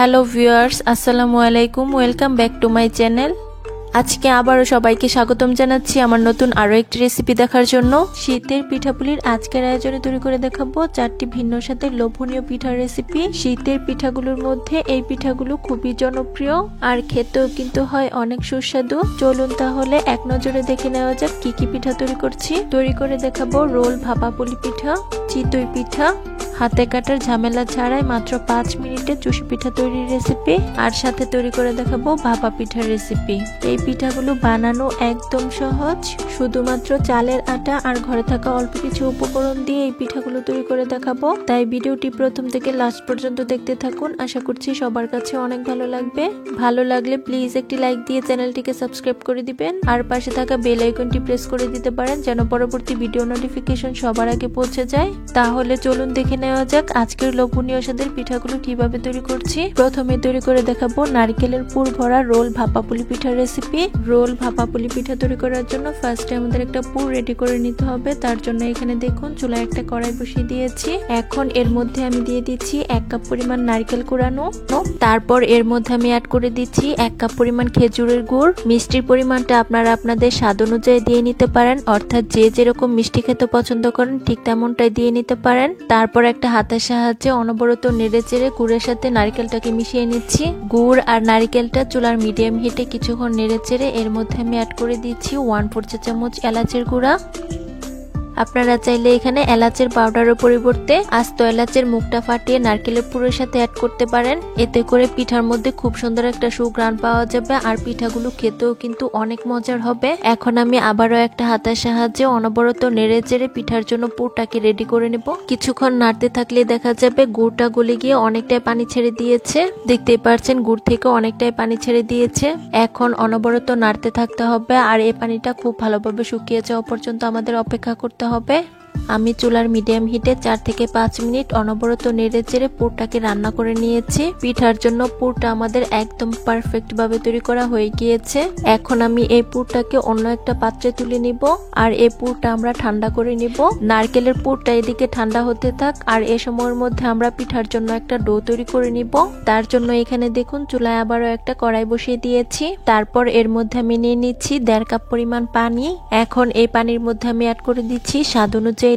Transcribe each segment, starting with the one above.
Hello viewers, আসসালামু আলাইকুম। Welcome back to my channel. আজকে আবারও সবাইকে স্বাগতম জানাচ্ছি আমার নতুন আরও একটি রেসিপি দেখার জন্য। শীতের পিঠাপুলির আজকের আয়োজনে তৈরি করে দেখাবো 4টি ভিন্ন স্বাদের লোভনীয় পিঠার রেসিপি। শীতের পিঠাগুলোর মধ্যে এই পিঠাগুলো খুবই জনপ্রিয় আর খেতেও কিন্তু হয় অনেক সুস্বাদু। চলুন তাহলে এক নজরে দেখে নেওয়া যাক কি কি পিঠা তৈরি করছি। তৈরি করে দেখাবো রোল, ভাপা পুলি পিঠা, চিতই পিঠা, হাতে কাটার ঝামেলা ছাড়াই মাত্র 5 মিনিটে চুষি পিঠা তৈরির রেসিপি, আর সাথে তৈরি করে দেখাবো ভাপা পিঠার রেসিপি। এই পিঠাগুলো বানানো একদম সহজ, শুধুমাত্র চালের আটা আর ঘরে থাকা অল্প কিছু উপকরণ দিয়ে এই পিঠাগুলো তৈরি করে দেখাবো। তাই ভিডিওটি প্রথম থেকে লাস্ট পর্যন্ত দেখতে থাকুন। আশা করছি সবার কাছে অনেক ভালো লাগবে। ভালো লাগলে প্লিজ একটি লাইক দিয়ে চ্যানেলটিকে সাবস্ক্রাইব করে দিবেন আর পাশে থাকা বেল আইকনটি প্রেস করে দিতে পারেন যেন পরবর্তী ভিডিও নোটিফিকেশন সবার আগে পৌঁছে যায়। তাহলে চলুন দেখে নেওয়া যাক আজকের লোভনীয় স্বাদের পিঠাগুলো কিভাবে তৈরি করছি। প্রথমে তৈরি করে দেখাবো নারকেলের পুর ভরা রোল ভাপা পুলি পিঠার রেসিপি। রোল ভাপা পুলি পিঠা তৈরি করার জন্য ফার্স্টে আমাদের একটা পুর রেডি করে নিতে হবে। তার জন্য এখানে দেখুন চুলায় একটা কড়াই বসিয়ে দিয়েছি। এখন এর মধ্যে আমি দিয়ে দিচ্ছি 1 কাপ পরিমাণ নারকেল কুড়ানো। তারপর এর মধ্যে আমি অ্যাড করে দিচ্ছি 1 কাপ পরিমাণ খেজুরের গুড়। মিষ্টির পরিমাণটা আপনারা আপনাদের স্বাদ অনুযায়ী দিয়ে নিতে পারেন, অর্থাৎ যে যেরকম মিষ্টি খেতে পছন্দ করেন ঠিক তেমনটাই দিয়ে নিতে পারেন। তারপর একটা হাতের সাহায্যে অনবরত নেড়ে চেড়ে গুড়ের সাথে নারকেলটাকে মিশিয়ে নিচ্ছি। গুড় আর নারকেলটা চুলার মিডিয়াম হিটে কিছুক্ষণ নেড়ে চেড়ে এর মধ্যে আমি অ্যাড করে দিচ্ছি 1/4 চা চামচ এলাচের গুঁড়া। আপনারা চাইলে এখানে এলাচের পাউডারের পরিবর্তে আস্ত এলাচের মুখটা ফাটিয়ে নারকেলের পুরের সাথে অ্যাড করতে পারেন। এতে করে পিঠার মধ্যে খুব সুন্দর একটা সুঘ্রাণ পাওয়া যাবে আর পিঠাগুলো খেতেও কিন্তু অনেক মজার হবে। এখন আমি আবারও একটা হাতের সাহায্যে অনবরত নেড়ে চেড়ে পিঠার জন্য পুরটাকে রেডি করে নেব। কিছুক্ষণ নাড়তে থাকলে দেখা যাবে গুড়টা গলে গিয়ে অনেকটাই পানি ছেড়ে দিয়েছে। দেখতেই পাচ্ছেন গুড় থেকে অনেকটাই পানি ছেড়ে দিয়েছে। এখন অনবরত নাড়তে থাকতে হবে আর এই পানিটা খুব ভালোভাবে শুকিয়ে যাওয়া পর্যন্ত আমাদের অপেক্ষা করতে হবে। আমি চুলার মিডিয়াম হিটে 4 থেকে 5 মিনিট অনবরত নেড়ে চেড়ে পুরটাকে রান্না করে নিয়েছি। পিঠার জন্য পুরটা আমাদের একদম পারফেক্ট ভাবে তৈরি করা হয়ে গিয়েছে। এখন আমি এই পুরটাকে অন্য একটা পাত্রে তুলে নিব আর এই পুরটা আমরা ঠান্ডা করে নিব। নারকেলের পুরটা এদিকে ঠান্ডা হতে থাক আর এই সময়ের মধ্যে আমরা পিঠার জন্য একটা ডো তৈরি করে নিব। তার জন্য এখানে দেখুন চুলায় আবারও একটা কড়াই বসিয়ে দিয়েছি। তারপর এর মধ্যে আমি নিয়ে নিচ্ছি 1.5 কাপ পরিমাণ পানি। এখন এই পানির মধ্যে আমি অ্যাড করে দিচ্ছি স্বাদ অনুযায়ী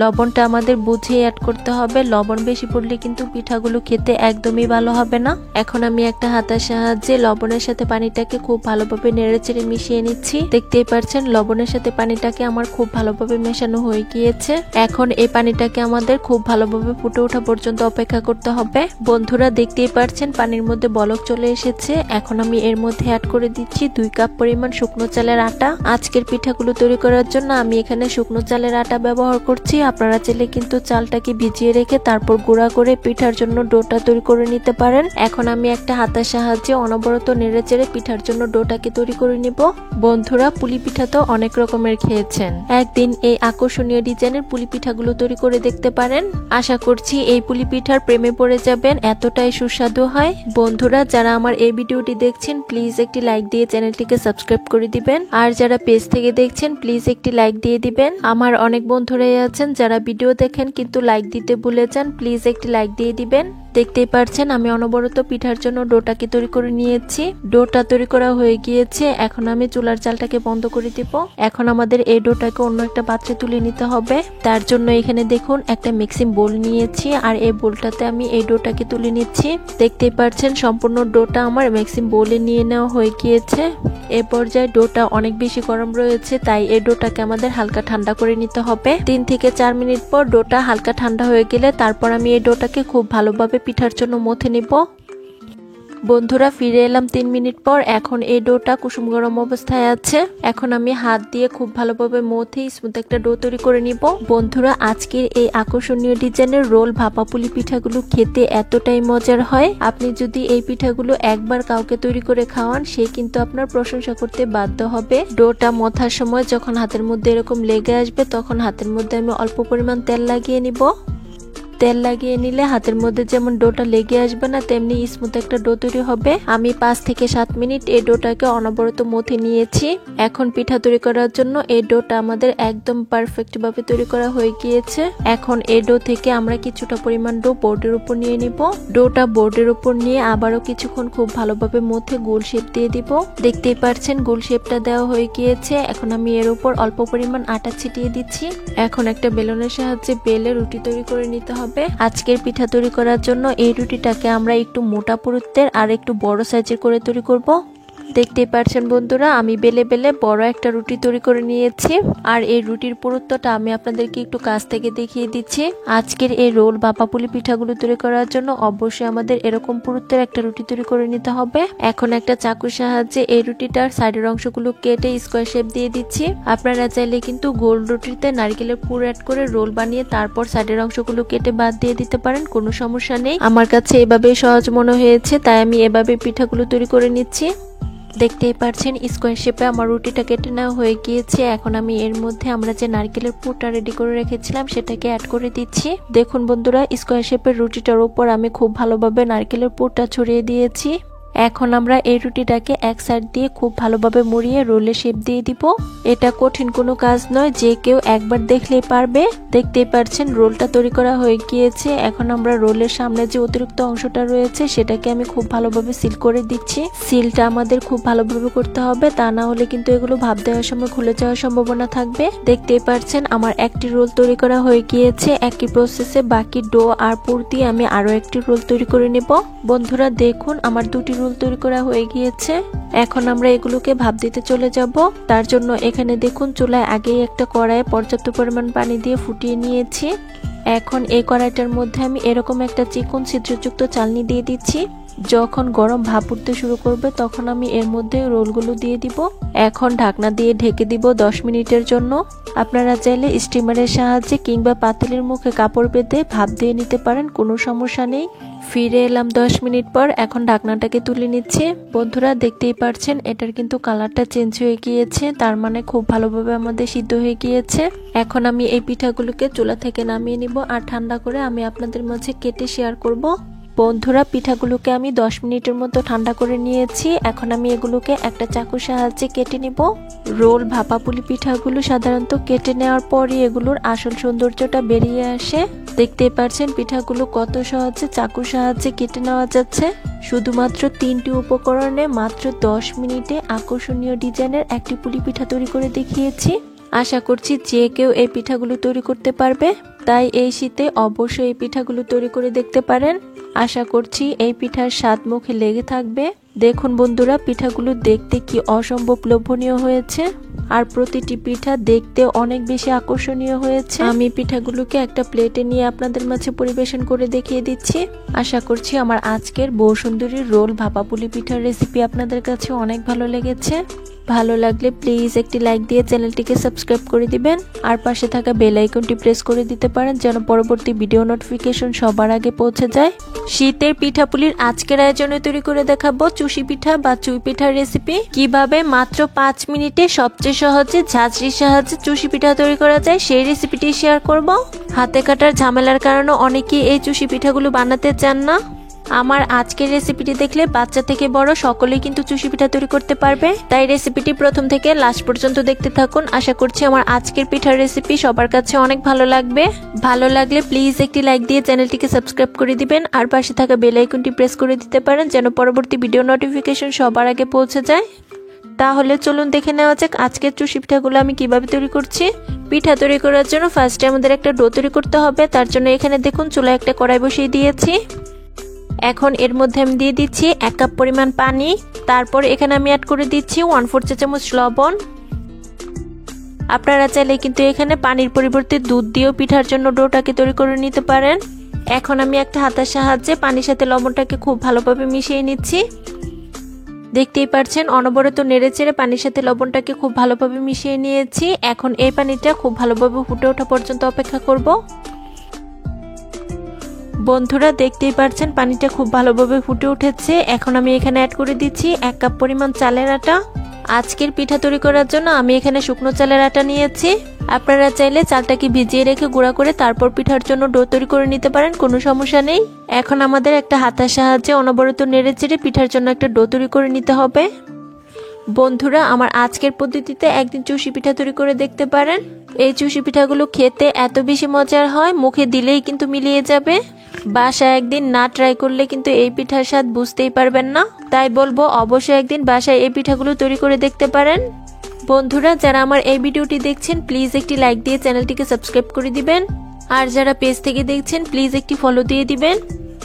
লবণটা আমাদের বুঝে অ্যাড করতে হবে। লবণ বেশি পড়লে কিন্তু পিঠাগুলো খেতে একদমই ভালো হবে না। এখন আমি একটা হাতের সাহায্যে লবণের সাথে পানিটাকে খুব ভালোভাবে নেড়েচেড়ে মিশিয়ে নিচ্ছি। দেখতেই পাচ্ছেন লবণের সাথে পানিটাকে আমার খুব ভালোভাবে মেশানো হয়ে গিয়েছে। এখন এই পানিটাকে আমাদের খুব ভালোভাবে ফুটে ওঠা পর্যন্ত অপেক্ষা করতে হবে। বন্ধুরা দেখতেই পাচ্ছেন পানির মধ্যে বলক চলে এসেছে। এখন আমি এর মধ্যে অ্যাড করে দিচ্ছি 2 কাপ পরিমাণ শুকনো চালের আটা। আজকের পিঠাগুলো তৈরি করার জন্য আমি এখানে শুকনো চালের আটা ব্যবহার করছি। আপনারা চাইলে কিন্তু চালটাকে ভিজিয়ে রেখে তারপর গুঁড়া করে পিঠার জন্য ডোটা তৈরি করে নিতে পারেন। এখন আমি একটা হাতের সাহায্যে অনবরত নেড়ে চেড়ে পিঠার জন্য ডোটাকে তৈরি করে নিব। বন্ধুরা পুলি পিঠা তো অনেক রকমের খেয়েছেন, একদিন এই আকর্ষণীয় ডিজাইনের পুলি পিঠাগুলো তৈরি করে দেখতে পারেন। আশা করছি এই পুলি পিঠার প্রেমে পড়ে যাবেন, এতটাই সুস্বাদু হয়। বন্ধুরা যারা আমার এই ভিডিওটি দেখছেন প্লিজ একটি লাইক দিয়ে চ্যানেলটিকে সাবস্ক্রাইব করে দিবেন আর যারা পেজ থেকে দেখছেন প্লিজ একটি লাইক দিয়ে দিবেন। আমার অনেক বন্ধুরাই আছেন যারা ভিডিও দেখেন কিন্তু লাইক দিতে ভুলে যান, প্লিজ একটি লাইক দিয়ে দিবেন। দেখতেই পাচ্ছেন আমি অনবরত পিঠার জন্য ডোটাকে তৈরি করে নিয়েছি। ডোটা তৈরি করা হয়ে গিয়েছে। এখন আমি চুলার জালটাকে বন্ধ করে দিব। এখন আমাদের এই ডোটাকে অন্য একটা পাত্রে তুলে নিতে হবে। তার জন্য এখানে দেখুন একটা মিক্সিং বোল নিয়েছি আর এই বোলটাতে আমি এই ডোটাকে তুলে নিচ্ছি। দেখতেই পাচ্ছেন সম্পূর্ণ ডোটা আমার মিক্সিং বোলে নিয়ে নেওয়া হয়ে গিয়েছে। এ পর্যায়ে ডোটা অনেক বেশি গরম রয়েছে, তাই এই ডোটাকে আমাদের হালকা ঠান্ডা করে নিতে হবে। 3 থেকে 4 মিনিট পর ডোটা হালকা ঠান্ডা হয়ে গেলে তারপর আমি এই ডোটাকে খুব ভালোভাবে পিঠার জন্য মথে নিব। বন্ধুরা ফিরে এলাম 3 মিনিট পর। এখন এই ডোটা কুসুম গরম অবস্থায় আছে। এখন আমি হাত দিয়ে খুব ভালোভাবে মথে স্মুথ একটা ডো তৈরি করে নিব। বন্ধুরা আজকের এই আকর্ষণীয় ডিজাইনের রোল ভাপা পুলি পিঠাগুলো খেতে এতটাই মজার হয়, আপনি যদি এই পিঠাগুলো একবার কাউকে তৈরি করে খাওয়ান সে কিন্তু আপনার প্রশংসা করতে বাধ্য হবে। ডোটা মথার সময় যখন হাতের মধ্যে এরকম লেগে আসবে তখন হাতের মধ্যে আমি অল্প পরিমাণ তেল লাগিয়ে নিব। তেল লাগিয়ে নিলে হাতের মধ্যে যেমন ডোটা লেগে আসবে না, তেমনি স্মুথ একটা ডো তৈরি হবে। আমি 5 থেকে 7 মিনিট এই ডোটাকে অনবরত মথে নিয়েছি। এখন পিঠা তৈরি করার জন্য এই ডোটা আমাদের একদম পারফেক্ট ভাবে তৈরি করা হয়ে গিয়েছে। এখন এই ডো থেকে আমরা কিছুটা পরিমাণ ডো বোর্ডের উপর নিয়ে নিব। ডোটা বোর্ডের উপর নিয়ে আবারও কিছুক্ষণ খুব ভালোভাবে মথে গোল শেপ দিয়ে দিব। দেখতেই পাচ্ছেন গোল শেপটা দেওয়া হয়ে গিয়েছে। এখন আমি এর উপর অল্প পরিমাণ আটা ছিটিয়ে দিচ্ছি। এখন একটা বেলনের সাহায্যে বেলে রুটি তৈরি করে নিতে হবে। আজকের পিঠা তৈরি করার জন্য এই রুটিটাকে আমরা একটু মোটা পুরুত্বের আর একটু বড় সাইজের করে তৈরি করব। দেখতেই পাচ্ছেন বন্ধুরা, আমি বেলে বেলে বড় একটা রুটি তৈরি করে নিয়েছি। আর এই রুটির পুরুত্বটা আমি আপনাদেরকে একটু কাছ থেকে দেখিয়ে দিচ্ছি। আজকের এই রোল বা পাপুলি পিঠাগুলো তৈরি করার জন্য অবশ্যই আমাদের এরকম পুরুত্বের একটা রুটি তৈরি করে নিতে হবে। এখন একটা চাকুর সাহায্যে এই রুটিটার সাইডের অংশগুলো কেটে স্কোয়ার শেপ দিয়ে দিচ্ছি। আপনারা চাইলে কিন্তু গোল রুটিতে নারকেলের পুর অ্যাড করে রোল বানিয়ে তারপর সাইডের অংশগুলো কেটে বাদ দিয়ে দিতে পারেন, কোনো সমস্যা নেই। আমার কাছে এভাবেই সহজ মনে হয়েছে, তাই আমি এভাবে পিঠাগুলো তৈরি করে নিচ্ছি। দেখতেই পাচ্ছেন স্কোয়ার শেপে আমার রুটিটা কেটে নেওয়া হয়ে গিয়েছে। এখন আমি এর মধ্যে আমরা যে নারকেলের পুরটা রেডি করে রেখেছিলাম সেটাকে অ্যাড করে দিচ্ছি। দেখুন বন্ধুরা, স্কোয়ার শেপের রুটিটার উপর আমি খুব ভালোভাবে নারকেলের পুরটা ছড়িয়ে দিয়েছি। এখন আমরা এই রুটিটাকে এক সাইড দিয়ে খুব ভালোভাবে মুড়িয়ে রোলে শেপ দিয়ে দিব। এটা কঠিন কোনো কাজ নয়, যে কেউ একবার দেখলেই পারবে। দেখতেই পাচ্ছেন রোলটা তৈরি করা হয়ে গিয়েছে। এখন আমরা রোলের সামনে যে অতিরিক্ত অংশটা রয়েছে সেটাকে আমি খুব ভালোভাবে সিল করে দিচ্ছি। সিলটা আমাদের খুব ভালোভাবে করতে হবে, তা না হলে কিন্তু এগুলো ভাপ দেওয়ার সময় খুলে যাওয়ার সম্ভাবনা থাকবে। দেখতেই পাচ্ছেন আমার একটি রোল তৈরি করা হয়ে গিয়েছে। একই প্রসেসে বাকি ডো আর পুর দিয়ে আমি আরো একটি রোল তৈরি করে নেব। বন্ধুরা দেখুন, আমার দুটি রোল তৈরি করা হয়ে গিয়েছে। এখন আমরা এগুলোকে ভাপ দিতে চলে যাব। তার জন্য এখানে দেখুন চুলায় আগেই একটা কড়াইয়ে পর্যাপ্ত পরিমাণ পানি দিয়ে ফুটিয়ে নিয়েছি। এখন এই কড়াইটার মধ্যে আমি এরকম একটা চিকন ছিদ্রযুক্ত চালনি দিয়ে দিচ্ছি। যখন গরম ভাপ উঠতে শুরু করবে তখন আমি এর মধ্যে রোলগুলো দিয়ে দিব। এখন ঢাকনা দিয়ে ঢেকে দিব 10 মিনিটের জন্য। আপনারা চাইলে স্টিমারের সাহায্যে কিংবা পাতিলের মুখে কাপড় বেঁধে ভাপ দিয়ে নিতে পারেন, কোনো সমস্যা নেই। ফিরে এলাম 10 মিনিট পর। এখন ঢাকনাটাকে তুলে নিচ্ছে। বন্ধুরা দেখতেই পাচ্ছেন এটার কিন্তু কালারটা চেঞ্জ হয়ে গিয়েছে, তার মানে খুব ভালোভাবে আমাদের সিদ্ধ হয়ে গিয়েছে। এখন আমি এই পিঠাগুলোকে চুলা থেকে নামিয়ে নিব আর ঠান্ডা করে আমি আপনাদের মাঝে কেটে শেয়ার করব। বন্ধুরা পিঠাগুলোকে আমি 10 মিনিটের মতো ঠান্ডা করে নিয়েছি। এখন আমি এগুলোকে একটা চাকুর সাহায্যে কেটে নিব। রোল ভাপা পুলি পিঠাগুলো সাধারণত কেটে নেওয়ার পরই এগুলোর আসল সৌন্দর্যটা বেরিয়ে আসে। দেখতেই পাচ্ছেন পিঠাগুলো কত সহজে চাকুর সাহায্যে কেটে নেওয়া যাচ্ছে। শুধুমাত্র 3টি উপকরণে মাত্র 10 মিনিটে আকর্ষণীয় ডিজাইনের একটি পুলি পিঠা তৈরি করে দেখিয়েছি। আশা করছি যে কেউ এই পিঠাগুলো তৈরি করতে পারবে, তাই এই শীতে অবশ্যই এই পিঠাগুলো তৈরি করে দেখতে পারেন। আশা করছি এই পিঠার স্বাদ মুখে লেগে থাকবে। দেখুন বন্ধুরা, পিঠাগুলো দেখতে কি অসম্ভব লোভনীয় হয়েছে, আর প্রতিটি পিঠা দেখতে অনেক বেশি আকর্ষণীয় হয়েছে। আমি পিঠাগুলোকে একটা প্লেটে নিয়ে আপনাদের মাঝে পরিবেশন করে দেখিয়ে দিচ্ছি। আশা করছি আমার আজকের বউ সুন্দরীর রোল ভাপা পুলি পিঠার রেসিপি আপনাদের কাছে অনেক ভালো লেগেছে। ভালো লাগলে প্লিজ একটি লাইক দিয়ে চ্যানেলটিকে সাবস্ক্রাইব করে দিবেন আর পাশে থাকা বেল আইকনটি প্রেস করে দিতে পারেন যেন পরবর্তী ভিডিও নোটিফিকেশন সবার আগে পৌঁছে যায়। শীতের পিঠাপুলির আজকের আয়োজনে তৈরি করে দেখাবো চুষি পিঠা বা চুই পিঠার রেসিপি। কিভাবে মাত্র 5 মিনিটে সবচেয়ে সহজে ঝাঁঝরির সাহায্যে চুষি পিঠা তৈরি করা যায় সেই রেসিপিটি শেয়ার করব। হাতে কাটার ঝামেলার কারণে অনেকেই এই চুষি পিঠাগুলো বানাতে চান না। আমার আজকের রেসিপিটি দেখলে বাচ্চা থেকে বড় সকলেই কিন্তু চুষি পিঠা তৈরি করতে পারবে, তাই রেসিপিটি প্রথম থেকে লাস্ট পর্যন্ত দেখতে থাকুন। আশা করছি আমার আজকের পিঠার রেসিপি সবার কাছে অনেক ভালো লাগবে। ভালো লাগলে প্লিজ একটি লাইক দিয়ে চ্যানেলটিকে সাবস্ক্রাইব করে দিবেন আর পাশে থাকা বেল আইকনটি প্রেস করে দিতে পারেন যেন পরবর্তী ভিডিও নোটিফিকেশন সবার আগে পৌঁছে যায়। তাহলে চলুন দেখে নেওয়া যাক আজকের চুষি পিঠাগুলো আমি কিভাবে তৈরি করছি। পিঠা তৈরি করার জন্য ফার্স্টে আমাদের একটা ডো তৈরি করতে হবে। তার জন্য এখানে দেখুন চুলায় একটা কড়াই বসিয়ে দিয়েছি। এখন এর মধ্যে আমি দিয়ে দিচ্ছি 1 কাপ পরিমাণ পানি। তারপর এখানে আমি অ্যাড করে দিচ্ছি 1/4 চা চামচ লবণ। আপনারা চাইলে কিন্তু এখানে পানির পরিবর্তে দুধ দিয়েও পিঠার জন্য ডোটাকে তৈরি করে নিতে পারেন। এখন আমি একটা হাতার সাহায্যে পানির সাথে লবণটাকে খুব ভালোভাবে মিশিয়ে নিচ্ছি। দেখতেই পাচ্ছেন অনবরত নেড়েচেড়ে পানির সাথে লবণটাকে খুব ভালোভাবে মিশিয়ে নিয়েছি। এখন এই পানিটা খুব ভালোভাবে ফুটে ওঠা পর্যন্ত অপেক্ষা করব। বন্ধুরা দেখতেই পাচ্ছেন পানিটা খুব ভালোভাবে ফুটে উঠেছে। এখন আমি এখানে অ্যাড করে দিচ্ছি 1 কাপ পরিমাণ চালের আটা। আজকের পিঠা তৈরি করার জন্য আমি এখানে শুকনো চালের আটা নিয়েছি। আপনারা চাইলে চালটাকে ভিজিয়ে রেখে গুঁড়া করে তারপর পিঠার জন্য ডো তৈরি করে নিতে পারেন, কোনো সমস্যা নেই। এখন আমাদের একটা হাতার সাহায্যে অনবরত নেড়ে চেড়ে পিঠার জন্য একটা ডো তৈরি করে নিতে হবে। বন্ধুরা, আমার আজকের পদ্ধতিতে একদিন চুষি পিঠা তৈরি করে দেখতে পারেন। এই চুষি পিঠাগুলো খেতে এত বেশি মজার হয়, মুখে দিলেই কিন্তু মিলিয়ে যাবে। বাসায় একদিন না ট্রাই করলে কিন্তু এই পিঠার স্বাদ বুঝতেই পারবেন না। তাই বলবো অবশ্যই একদিন বাসায় এই পিঠাগুলো তৈরি করে দেখতে পারেন। বন্ধুরা, যারা আমার এই ভিডিওটি দেখছেন প্লিজ একটি লাইক দিয়ে চ্যানেলটিকে সাবস্ক্রাইব করে দিবেন। আর যারা পেজ থেকে দেখছেন প্লিজ একটি ফলো দিয়ে দিবেন।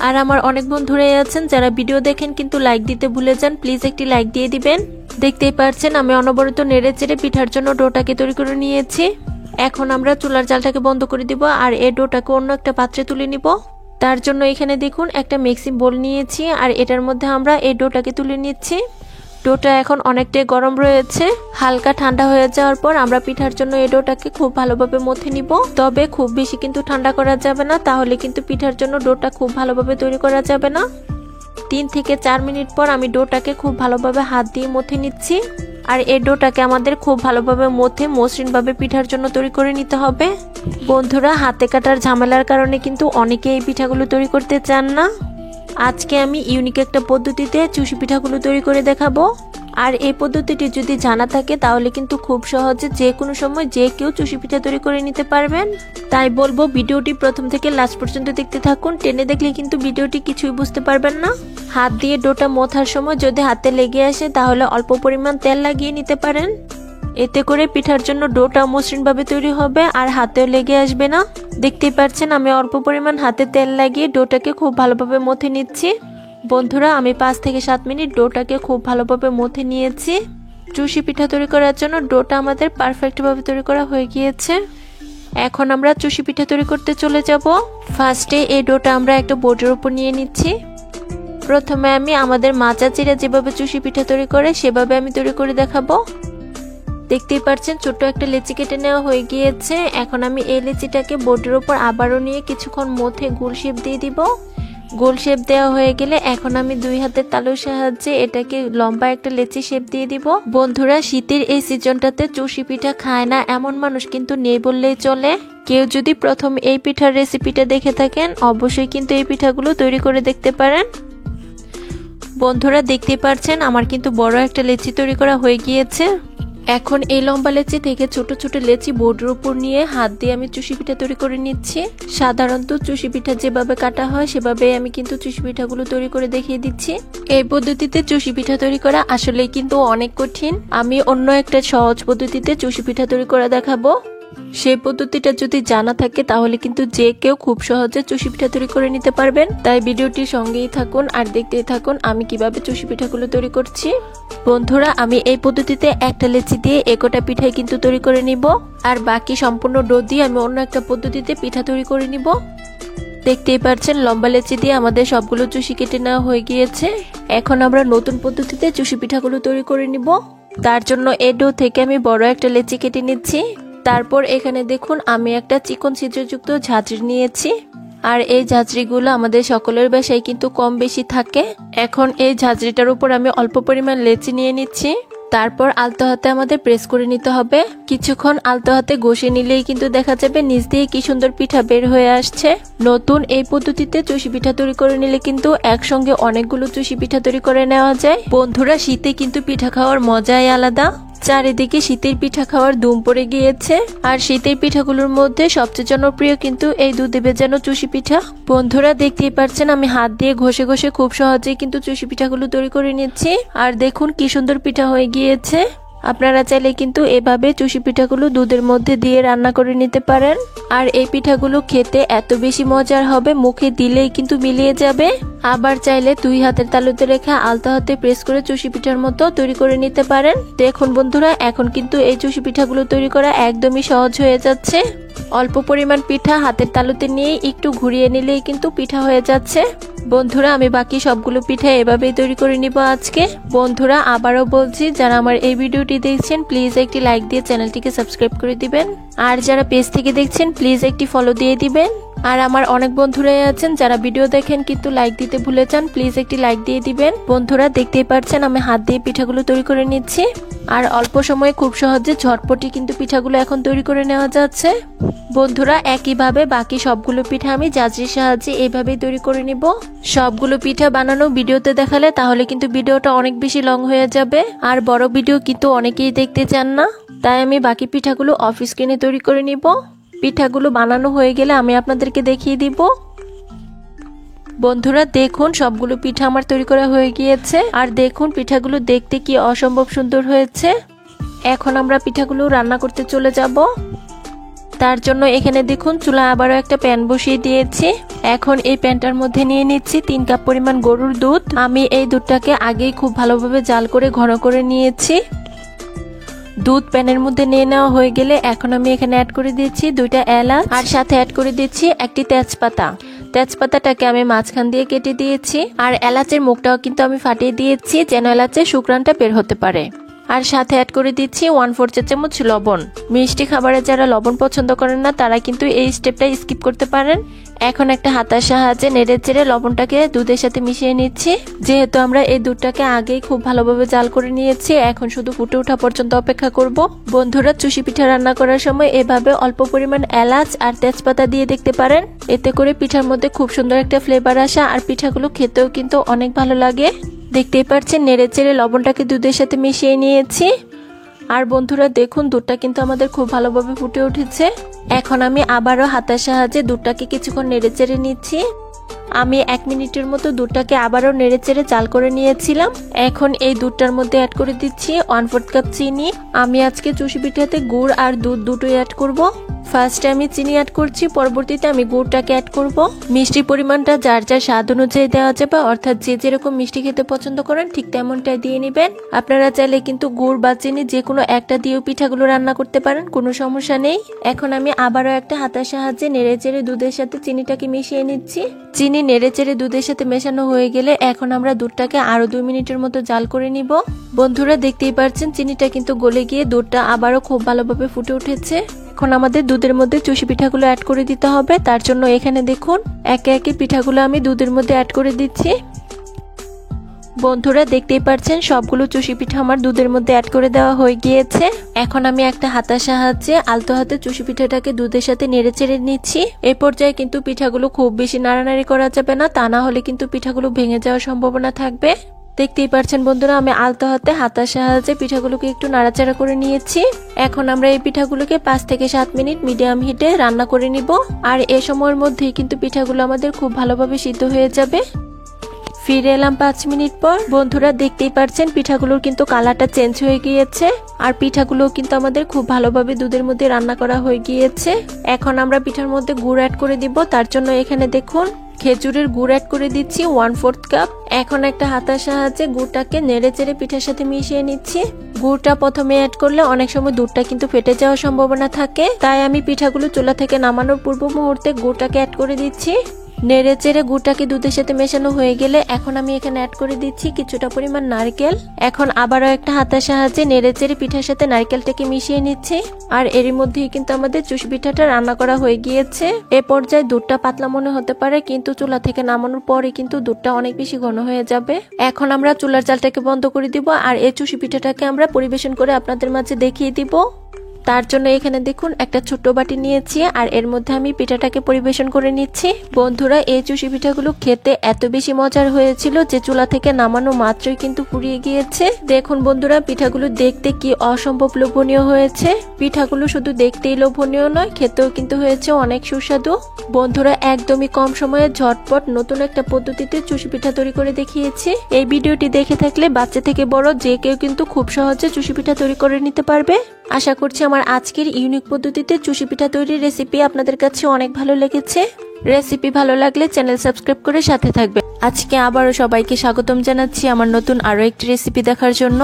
আর আমার অনেক বন্ধুরাই আছেন যারা ভিডিও দেখেন কিন্তু লাইক দিতে ভুলে যান, প্লিজ একটি লাইক দিয়ে দিবেন। দেখতেই পাচ্ছেন আমি অনবরত নেড়ে চেড়ে পিঠার জন্য ডোটাকে তৈরি করে নিয়েছি। এখন আমরা চুলার জালটাকে বন্ধ করে দিব আর এই ডোটাকে অন্য একটা পাত্রে তুলে নিব। তার জন্য এখানে দেখুন একটা মিক্সিং বোল নিয়েছি আর এটার মধ্যে আমরা এই ডোটাকে তুলে নিচ্ছি। ডোটা এখন অনেকটাই গরম রয়েছে, হালকা ঠান্ডা হয়ে যাওয়ার পর আমরা পিঠার জন্য এই ডোটাকে খুব ভালোভাবে মথে নিব। তবে খুব বেশি কিন্তু ঠান্ডা করা যাবে না, তাহলে কিন্তু পিঠার জন্য ডোটা খুব ভালোভাবে তৈরি করা যাবে না। 3 থেকে 4 মিনিট পর আমি ডোটাকে খুব ভালোভাবে হাত দিয়ে মথে নিচ্ছি। আর এই ডোটাকে আমাদের খুব ভালোভাবে মথে মসৃণভাবে পিঠার জন্য তৈরি করে নিতে হবে। বন্ধুরা, হাতে কাটার ঝামেলার কারণে কিন্তু অনেকে এই পিঠাগুলো তৈরি করতে চান না। আজকে আমি ইউনিক একটা পদ্ধতিতে চুষি পিঠাগুলো তৈরি করে দেখাবো। আর এই পদ্ধতিটি যদি জানা থাকে তাহলে কিন্তু খুব সহজে যে কোনো সময় যে কেউ চুষি পিঠা তৈরি করে নিতে পারবেন। তাই বলবো ভিডিওটি প্রথম থেকে লাস্ট পর্যন্ত দেখতে থাকুন, টেনে দেখলে কিন্তু ভিডিওটি কিছুই বুঝতে পারবেন না। হাত দিয়ে ডোটা মথার সময় যদি হাতে লেগে আসে তাহলে অল্প পরিমাণ তেল লাগিয়ে নিতে পারেন। এতে করে পিঠার জন্য ডোটা মসৃণভাবে তৈরি হবে আর হাতেও লেগে আসবে না। দেখতেই পাচ্ছেন আমি অল্প পরিমাণ হাতে তেল লাগিয়ে ডোটাকে খুব ভালোভাবে মথে নিচ্ছি। বন্ধুরা, আমি 5 থেকে 7 মিনিট ডোটাকে খুব ভালোভাবে মথে নিয়েছি। চুষি পিঠা তৈরি করার জন্য ডোটা আমাদের পারফেক্টভাবে তৈরি করা হয়ে গিয়েছে। এখন আমরা চুষি পিঠা তৈরি করতে চলে যাব। ফার্স্টে এই ডোটা আমরা একটা বোর্ডের উপর নিয়ে নিচ্ছি। প্রথমে আমি আমাদের মাচা চিরা যেভাবে চুষি পিঠা তৈরি করে সেভাবে আমি তৈরি করে দেখাবো। দেখতেই পাচ্ছেন ছোট্ট একটা লেচি কেটে নেওয়া হয়ে গিয়েছে। এখন আমি এই লেচিটাকে বোর্ডের উপর আবারও নিয়ে কিছুক্ষণ মথে গোল শেপ দিয়ে দিব। গোল শেপ দেওয়া হয়ে গেলে এখন আমি 2 হাতের তালুর সাহায্যে এটাকে লম্বা একটা লেচি শেপ দিয়ে দিব। বন্ধুরা, শীতের এই সিজনটাতে চুষি পিঠা খায় না এমন মানুষ কিন্তু নেই বললেই চলে। কেউ যদি প্রথম এই পিঠার রেসিপিটা দেখে থাকেন অবশ্যই কিন্তু এই পিঠাগুলো তৈরি করে দেখতে পারেন। বন্ধুরা, দেখতেই পাচ্ছেন আমার কিন্তু বড় একটা লেচি তৈরি করা হয়ে গিয়েছে। এখন এই লম্বা লেচি থেকে ছোট ছোট লেচি বোর্ডের উপর নিয়ে হাত দিয়ে আমি চুষি পিঠা তৈরি করে নিচ্ছি। সাধারণত চুষি পিঠা যেভাবে কাটা হয় সেভাবে আমি কিন্তু চুষি পিঠাগুলো তৈরি করে দেখিয়ে দিচ্ছি। এই পদ্ধতিতে চুষি পিঠা তৈরি করা আসলেই কিন্তু অনেক কঠিন। আমি অন্য একটা সহজ পদ্ধতিতে চুষি পিঠা তৈরি করে দেখাবো। সেই পদ্ধতিটা যদি জানা থাকে তাহলে কিন্তু যে কেউ খুব সহজে চুষি পিঠা তৈরি করে নিতে পারবেন। তাই ভিডিওটির সঙ্গেই থাকুন আর দেখতেই থাকুন আমি কিভাবে চুষি পিঠাগুলো তৈরি করছি। বন্ধুরা, আমি এই পদ্ধতিতে একটা লেচি দিয়ে একটা পিঠাই কিন্তু তৈরি করে নিব আর বাকি সম্পূর্ণ ডো দিয়ে আমি অন্য একটা পদ্ধতিতে পিঠা তৈরি করে নিব। দেখতেই পাচ্ছেন লম্বা লেচি দিয়ে আমাদের সবগুলো চুষি কেটে নেওয়া হয়ে গিয়েছে। এখন আমরা নতুন পদ্ধতিতে চুষি পিঠাগুলো তৈরি করে নিব। তার জন্য এই ডো থেকে আমি বড় একটা লেচি কেটে নিচ্ছি। তারপর এখানে দেখুন আমি একটা চিকন ছিদ্রযুক্ত ঝাঁঝরি নিয়েছি। আর এই ঝাঁঝরিগুলো আমাদের সকলের বাসায় কিন্তু কম বেশি থাকে। এখন এই ঝাঁঝরিটার উপর আমি অল্প পরিমাণ লেচি নিয়ে নিচ্ছি। তারপর আলতো হাতে আমাদের প্রেস করে নিতে হবে। কিছুক্ষণ আলতো হাতে ঘষে নিলেই কিন্তু দেখা যাবে নিচ দিয়ে কি সুন্দর পিঠা বের হয়ে আসছে। নতুন এই পদ্ধতিতে চুষি পিঠা তৈরি করে নিলে কিন্তু একসঙ্গে অনেকগুলো চুষি পিঠা তৈরি করে নেওয়া যায়। বন্ধুরা, শীতে কিন্তু পিঠা খাওয়ার মজাই আলাদা। চারিদিকে শীতের পিঠা খাওয়ার ধুম পড়ে গিয়েছে। আর শীতের পিঠাগুলোর মধ্যে সবচেয়ে জনপ্রিয় কিন্তু এই দুধে ভেজানো চুষি পিঠা। বন্ধুরা, দেখতেই পাচ্ছেন আমি হাত দিয়ে ঘষে ঘষে খুব সহজেই কিন্তু চুষি পিঠাগুলো তৈরি করে নিচ্ছি। আর দেখুন কি সুন্দর পিঠা হয়ে গিয়েছে। আপনারা চাইলে কিন্তু এভাবে চুষি পিঠাগুলো দুধের মধ্যে দিয়ে রান্না করে নিতে পারেন। আর এই পিঠাগুলো খেতে এত বেশি মজার হবে, মুখে দিলেই কিন্তু মিলিয়ে যাবে। আবার চাইলে 2 হাতের তালুতে রেখে আলতো হাতে প্রেস করে চুষি পিঠার মতো তৈরি করে নিতে পারেন। দেখুন বন্ধুরা, এখন কিন্তু এই চুষি পিঠাগুলো তৈরি করা একদমই সহজ হয়ে যাচ্ছে। অল্প পরিমাণ পিঠা হাতের তালুতে নিয়ে একটু ঘুরিয়ে নিলেই কিন্তু পিঠা হয়ে যাচ্ছে। বন্ধুরা, আমি বাকি সবগুলো পিঠা এভাবেই তৈরি করে নিব আজকে। বন্ধুরা, আবারও বলছি যারা আমার এই ভিডিওটি দেখছেন প্লিজ একটি লাইক দিয়ে চ্যানেলটিকে সাবস্ক্রাইব করে দিবেন। আর যারা পেজ থেকে দেখছেন প্লিজ একটি ফলো দিয়ে দিবেন। আর আমার অনেক বন্ধুরাই আছেন যারা ভিডিও দেখেন কিন্তু লাইক দিতে ভুলে যান, প্লিজ একটি লাইক দিয়ে দিবেন। বন্ধুরা দেখতেই পাচ্ছেন আমি হাত দিয়ে পিঠাগুলো তৈরি করে নিচ্ছি। আর অল্প সময়ে খুব সহজে ঝটপটি কিন্তু পিঠাগুলো এখন তৈরি করে নেওয়া যাচ্ছে। বন্ধুরা একইভাবে বাকি সবগুলো পিঠা আমি জাজির সাহায্যে এইভাবেই তৈরি করে নিব। সবগুলো পিঠা বানানো ভিডিওতে দেখালে তাহলে কিন্তু ভিডিওটা অনেক বেশি লং হয়ে যাবে, আর বড় ভিডিও কিন্তু অনেকেই দেখতে চান না। তাই আমি বাকি পিঠাগুলো অফ স্ক্রিনে তৈরি করে নিব। পিঠাগুলো বানানো হয়ে গেলে আমি আপনাদেরকে দেখিয়ে দিব। বন্ধুরা দেখুন সবগুলো পিঠা আমার তৈরি করা হয়ে গিয়েছে, আর দেখুন পিঠাগুলো দেখতে কি অসম্ভব সুন্দর হয়েছে। এখন আমরা পিঠাগুলো রান্না করতে চলে যাব। তার জন্য এখানে দেখুন চুলা আবারও একটা প্যান বসিয়ে দিয়েছি। এখন এই প্যানটার মধ্যে নিয়ে নিচ্ছি 3 কাপ পরিমাণ গরুর দুধ। আমি এই দুধটাকে আগেই খুব ভালোভাবে জাল করে ঘন করে নিয়েছি। দুধ প্যানের মধ্যে নিয়ে নেওয়া হয়ে গেলে এখন আমি এখানে অ্যাড করে দিচ্ছি 2টা এলাচ, আর সাথে অ্যাড করে দিচ্ছি একটি তেজপাতা। তেজপাতাটাকে আমি মাঝখান দিয়ে কেটে দিয়েছি, আর এলাচের মুখটাও কিন্তু আমি ফাটিয়ে দিয়েছি যেন এলাচের সুঘ্রাণটা বের হতে পারে। আর সাথে অ্যাড করে দিচ্ছি 1/4 চা চামচ লবণ। মিষ্টি খাবারে যারা লবণ পছন্দ করেন না তারা কিন্তু এই স্টেপটা স্কিপ করতে পারেন। এখন একটা হাতার সাহায্যে নেড়ে চেড়ে লবণটাকে দুধের সাথে মিশিয়ে নিচ্ছি। যেহেতু আমরা এই দুধটাকে আগেই খুব ভালোভাবে জাল করে নিয়েছি, এখন শুধু ফুটে ওঠা পর্যন্ত অপেক্ষা করব। বন্ধুরা চুষি পিঠা রান্না করার সময় এভাবে অল্প পরিমাণ এলাচ আর তেজপাতা দিয়ে দেখতে পারেন, এতে করে পিঠার মধ্যে খুব সুন্দর একটা ফ্লেভার আসা, আর পিঠাগুলো খেতেও কিন্তু অনেক ভালো লাগে। দেখতেই পাচ্ছেন নেড়ে চেড়ে লবণটাকে দুধের সাথে মিশিয়ে নিয়েছি। আর বন্ধুরা দেখুন দুধটা কিন্তু আমাদের খুব ভালোভাবে ফুটে উঠেছে। এখন আমি আবারও হাতার সাহায্যে দুধটাকে কিছুক্ষণ নেড়ে চেড়ে নিচ্ছি। আমি 1 মিনিটের মতো দুধটাকে আবারও নেড়ে চেড়ে জাল করে নিয়েছিলাম। এখন এই দুধটার মধ্যে অ্যাড করে দিচ্ছি 1/4 কাপ চিনি। আমি আজকে চুষি পিঠাতে গুড় আর দুধ দুটোই অ্যাড করব। ফার্স্টে আমি চিনি অ্যাড করছি, পরবর্তীতে আমি গুড়টাকে অ্যাড করব। মিষ্টির পরিমাণটা যার যার স্বাদ অনুযায়ী দেওয়া যাবে, অর্থাৎ যে যেরকম মিষ্টি খেতে পছন্দ করেন ঠিক তেমনটাই দিয়ে নেবেন। আপনারা চাইলে কিন্তু গুড় বা চিনি যে কোনো একটা দিয়েও পিঠাগুলো রান্না করতে পারেন, কোনো সমস্যা নেই। এখন আমি আবারও একটা হাতার সাহায্যে নেড়ে চেড়ে দুধের সাথে চিনিটাকে মিশিয়ে নিচ্ছি। চিনি নেড়ে চেড়ে দুধের সাথে মেশানো হয়ে গেলে এখন আমরা দুধটাকে আরো 2 মিনিটের মতো জাল করে নিব। বন্ধুরা দেখতেই পাচ্ছেন চিনিটা কিন্তু গলে গিয়ে দুধটা আবারও খুব ভালোভাবে ফুটে উঠেছে। এখন আমাদের দুধের মধ্যে চুষি পিঠাগুলো অ্যাড করে দিতে হবে। তার জন্য এখানে দেখুন একে একে পিঠাগুলো আমি দুধের মধ্যে অ্যাড করে দিচ্ছি। বন্ধুরা দেখতেই পাচ্ছেন সবগুলো চুষি পিঠা আমার দুধের মধ্যে অ্যাড করে দেওয়া হয়ে গিয়েছে। এখন আমি একটা হাতার সাহায্যে আলতো হাতে চুষি পিঠাটাকে দুধের সাথে নেড়ে চেড়ে নিচ্ছি। এই পর্যায়ে কিন্তু পিঠাগুলো খুব বেশি নাড়ানাড়ি করা যাবে না, তা না হলে কিন্তু পিঠাগুলো ভেঙে যাওয়ার সম্ভাবনা থাকবে। দেখতেই পাচ্ছেন বন্ধুরা আমি আলতো হাতে হাতার সাহায্যে পিঠাগুলোকে একটু নাড়াচাড়া করে নিয়েছি। এখন আমরা এই পিঠাগুলোকে 5 থেকে 7 মিনিট মিডিয়াম হিটে রান্না করে নিব। আর এই সময়ের মধ্যেই কিন্তু পিঠাগুলো আমাদের খুব ভালোভাবে সিদ্ধ হয়ে যাবে। ফিরে এলাম 5 মিনিট পর। বন্ধুরা দেখতেই পাচ্ছেন পিঠাগুলোর কিন্তু কালারটা চেঞ্জ হয়ে গিয়েছে, আর পিঠাগুলো কিন্তু আমাদের খুব ভালোভাবে দুধের মধ্যে রান্না করা হয়ে গিয়েছে। এখন আমরা পিঠার মধ্যে গুড় অ্যাড করে দিব। তার জন্য এখানে দেখুন খেজুরের গুড় অ্যাড করে দিচ্ছি 1/4 কাপ। এখন একটা হাতার সাহায্যে গুড়টাকে নেড়ে চেড়ে পিঠার সাথে মিশিয়ে নিচ্ছি। গুড়টা প্রথমে অ্যাড করলে অনেক সময় দুধটা কিন্তু ফেটে যাওয়ার সম্ভাবনা থাকে, তাই আমি পিঠাগুলো চুলা থেকে নামানোর পূর্ব মুহূর্তে গুড়টাকে অ্যাড করে দিচ্ছি। নেড়ে চেড়ে গুড়টাকে দুধের সাথে মেশানো হয়ে গেলে এখন আমি এখানে অ্যাড করে দিচ্ছি কিছুটা পরিমাণ নারকেল। এখন আবারও একটা হাতার সাহায্যে নেড়ে চেড়ে পিঠার সাথে নারকেলটাকে মিশিয়ে নিচ্ছি। আর এরই মধ্যেই কিন্তু আমাদের চুষি পিঠাটা রান্না করা হয়ে গিয়েছে। এ পর্যায়ে দুধটা পাতলা মনে হতে পারে, কিন্তু চুলা থেকে নামানোর পরে কিন্তু দুধটা অনেক বেশি ঘন হয়ে যাবে। এখন আমরা চুলার জালটাকে বন্ধ করে দিব, আর এই চুষি পিঠাটাকে আমরা পরিবেশন করে আপনাদের মাঝে দেখিয়ে দিব। তার জন্য এখানে দেখুন একটা ছোট্ট বাটি নিয়েছি, আর এর মধ্যে আমি পিঠাটাকে পরিবেশন করে নিচ্ছি। বন্ধুরা এই চুষি পিঠাগুলো খেতে এত বেশি মজার হয়েছিল যে চুলা থেকে নামানো মাত্রই কিন্তু পুড়িয়ে গিয়েছে। দেখুন বন্ধুরা পিঠাগুলো দেখতে কি অসম্ভব লোভনীয় হয়েছে। পিঠাগুলো শুধু দেখতেই লোভনীয় নয়, খেতেও কিন্তু হয়েছে অনেক সুস্বাদু। বন্ধুরা একদমই কম সময়ে ঝটপট নতুন একটা পদ্ধতিতে চুষি পিঠা তৈরি করে দেখিয়েছি। এই ভিডিওটি দেখে থাকলে বাচ্চা থেকে বড় যে কেউ কিন্তু খুব সহজে চুষি পিঠা তৈরি করে নিতে পারবে। আশা করছি আমার আজকের ইউনিক পদ্ধতিতে চুষি পিঠা তৈরির রেসিপি আপনাদের কাছে অনেক ভালো লেগেছে। রেসিপি ভালো লাগলে চ্যানেল সাবস্ক্রাইব করে সাথে থাকবে। আজকে আবারও সবাইকে স্বাগতম জানাচ্ছি আমার নতুন আরো একটি রেসিপি দেখার জন্য।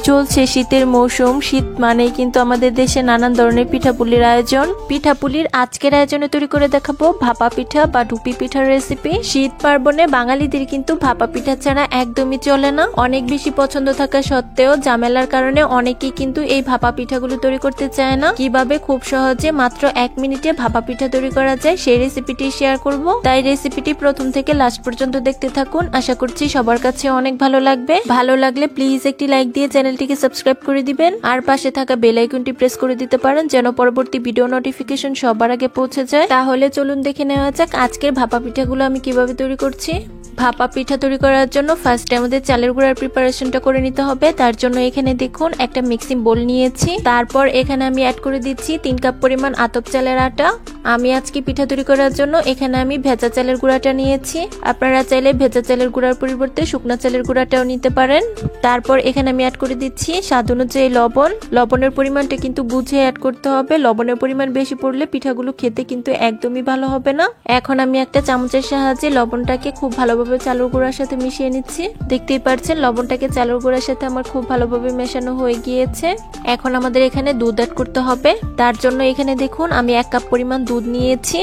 চলছে শীতের মৌসুম, শীত মানেই কিন্তু আমাদের দেশে নানান ধরনের পিঠাপুলির আয়োজন। পিঠাপুলির আজকের আয়োজনে তৈরি করে দেখাবো ভাপা পিঠা বা ডুপি পিঠার রেসিপি। শীত পার্বণে বাঙালিদের কিন্তু ভাপা পিঠা ছাড়া একদমই চলে না। অনেক বেশি পছন্দ থাকা সত্ত্বেও ঝামেলার কারণে অনেকেই কিন্তু এই ভাপা পিঠাগুলো তৈরি করতে চায় না। কিভাবে খুব সহজে মাত্র 1 মিনিটে ভাপা পিঠা তৈরি করা যায় সেই রেসিপিটি শেয়ার করব। তাই রেসিপিটি প্রথম থেকে লাস্ট পর্যন্ত দেখতে থাকুন। আশা করছি সবার কাছে অনেক ভালো লাগবে। ভালো লাগলে প্লিজ একটি লাইক দিয়ে চ্যানেলটিকে সাবস্ক্রাইব করে দিবেন আর পাশে থাকা বেল আইকনটি প্রেস করে দিতে পারেন যেন পরবর্তী ভিডিও নোটিফিকেশন সবার আগে পৌঁছে যায়। তাহলে চলুন দেখে নেওয়া যাক আজকের ভাপা পিঠাগুলো আমি কিভাবে তৈরি করছি। ভাপা পিঠা তৈরি করার জন্য ফার্স্টে আমাদের চালের গুঁড়ার প্রিপারেশনটা করে নিতে হবে। তার জন্য এখানে দেখুন একটা মিক্সিং বোল নিয়েছি। তারপর এখানে আমি অ্যাড করে দিচ্ছি 3 কাপ পরিমাণ আতপ চালের আটা। আমি আজকে পিঠা তৈরি করার জন্য এখানে আমি ভেজা চালের গুঁড়াটা নিয়েছি। আপনারা চাইলে ভেজা চালের গুঁড়ার পরিবর্তে শুকনা চালের গুঁড়াটাও নিতে পারেন। তারপর এখানে আমি অ্যাড করে দিচ্ছি স্বাদ অনুযায়ী লবণ। লবণের পরিমাণটা কিন্তু বুঝে অ্যাড করতে হবে। লবণের পরিমাণ বেশি পড়লে পিঠাগুলো খেতে কিন্তু একদমই ভালো হবে না। এখন আমি একটা চামচের সাহায্যে লবণটাকে খুব ভালোভাবে চালের গুঁড়ার সাথে মিশিয়ে নিচ্ছি। দেখতেই পাচ্ছেন লবণটাকে চালের গুঁড়ার সাথে আমার খুব ভালোভাবে মেশানো হয়ে গিয়েছে। এখন আমাদের এখানে দুধ অ্যাড করতে হবে। তার জন্য এখানে দেখুন আমি 1 কাপ পরিমাণ দুধ নিয়েছি।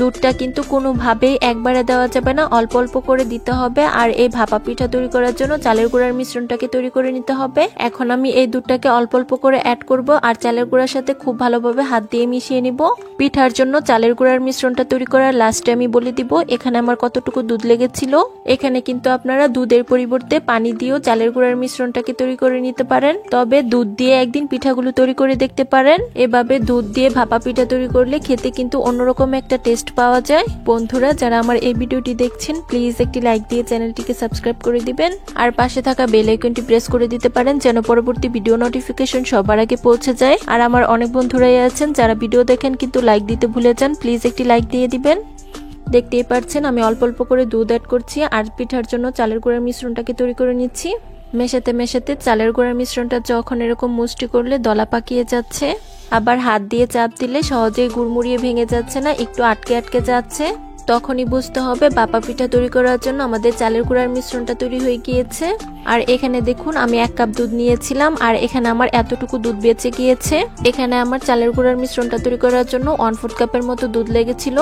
দুধটা কিন্তু কোনোভাবেই একবারে দেওয়া যাবে না, অল্প অল্প করে দিতে হবে। আর এই ভাপা পিঠা তৈরি করার জন্য চালের গুঁড়ার মিশ্রণটাকে তৈরি করে নিতে হবে। এখন আমি এই দুধটাকে অল্প অল্প করে অ্যাড করব আর চালের গুঁড়ার সাথে খুব ভালোভাবে হাত দিয়ে মিশিয়ে নিব। পিঠার জন্য চালের গুঁড়ার মিশ্রণটা তৈরি করার লাস্টে আমি বলে দিব এখানে আমার কতটুকু দুধ লেগেছিল। এখানে কিন্তু আপনারা দুধের পরিবর্তে পানি দিয়েও চালের গুঁড়ার মিশ্রণটাকে তৈরি করে নিতে পারেন। তবে দুধ দিয়ে একদিন পিঠাগুলো তৈরি করে দেখতে পারেন। এভাবে দুধ দিয়ে ভাপা পিঠা তৈরি করলে খেতে কিন্তু অন্যরকম একটা টেস্ট পাওয়া যায়। বন্ধুরা যারা আমার এই ভিডিওটি দেখছেন প্লিজ একটি লাইক দিয়ে চ্যানেলটিকে সাবস্ক্রাইব করে দিবেন আর পাশে থাকা বেল আইকনটি প্রেস করে দিতে পারেন যেন পরবর্তী ভিডিও নোটিফিকেশন সবার আগে পৌঁছে যায়। আর আমার অনেক বন্ধুরাই আছেন যারা ভিডিও দেখেন কিন্তু লাইক দিতে ভুলে যান, প্লিজ একটি লাইক দিয়ে দিবেন। দেখতেই পাচ্ছেন আমি অল্প অল্প করে দুধ অ্যাড করছি আর পিঠার জন্য চালের গুঁড়ার মিশ্রণটাকে তৈরি করে নিচ্ছি। মেশাতে মেশাতে চালের গুঁড়ার মিশ্রণটা যখন এরকম মুষ্টি করলে দলা পাকিয়ে যাচ্ছে, আবার হাত দিয়ে চাপ দিলে সহজেই গুড়মুড়িয়ে ভেঙে যাচ্ছে না, একটু আটকে আটকে যাচ্ছে, তখনই বুঝতে হবে ভাপা পিঠা তৈরি করার জন্য আমাদের চালের গুঁড়ার মিশ্রণটা তৈরি হয়ে গিয়েছে। আর এখানে দেখুন আমি 1 কাপ দুধ নিয়েছিলাম আর এখানে আমার এতটুকু দুধ বেঁচে গিয়েছে। এখানে আমার চালের গুঁড়ার মিশ্রণটা তৈরি করার জন্য 1/4 কাপের মতো দুধ লেগেছিল।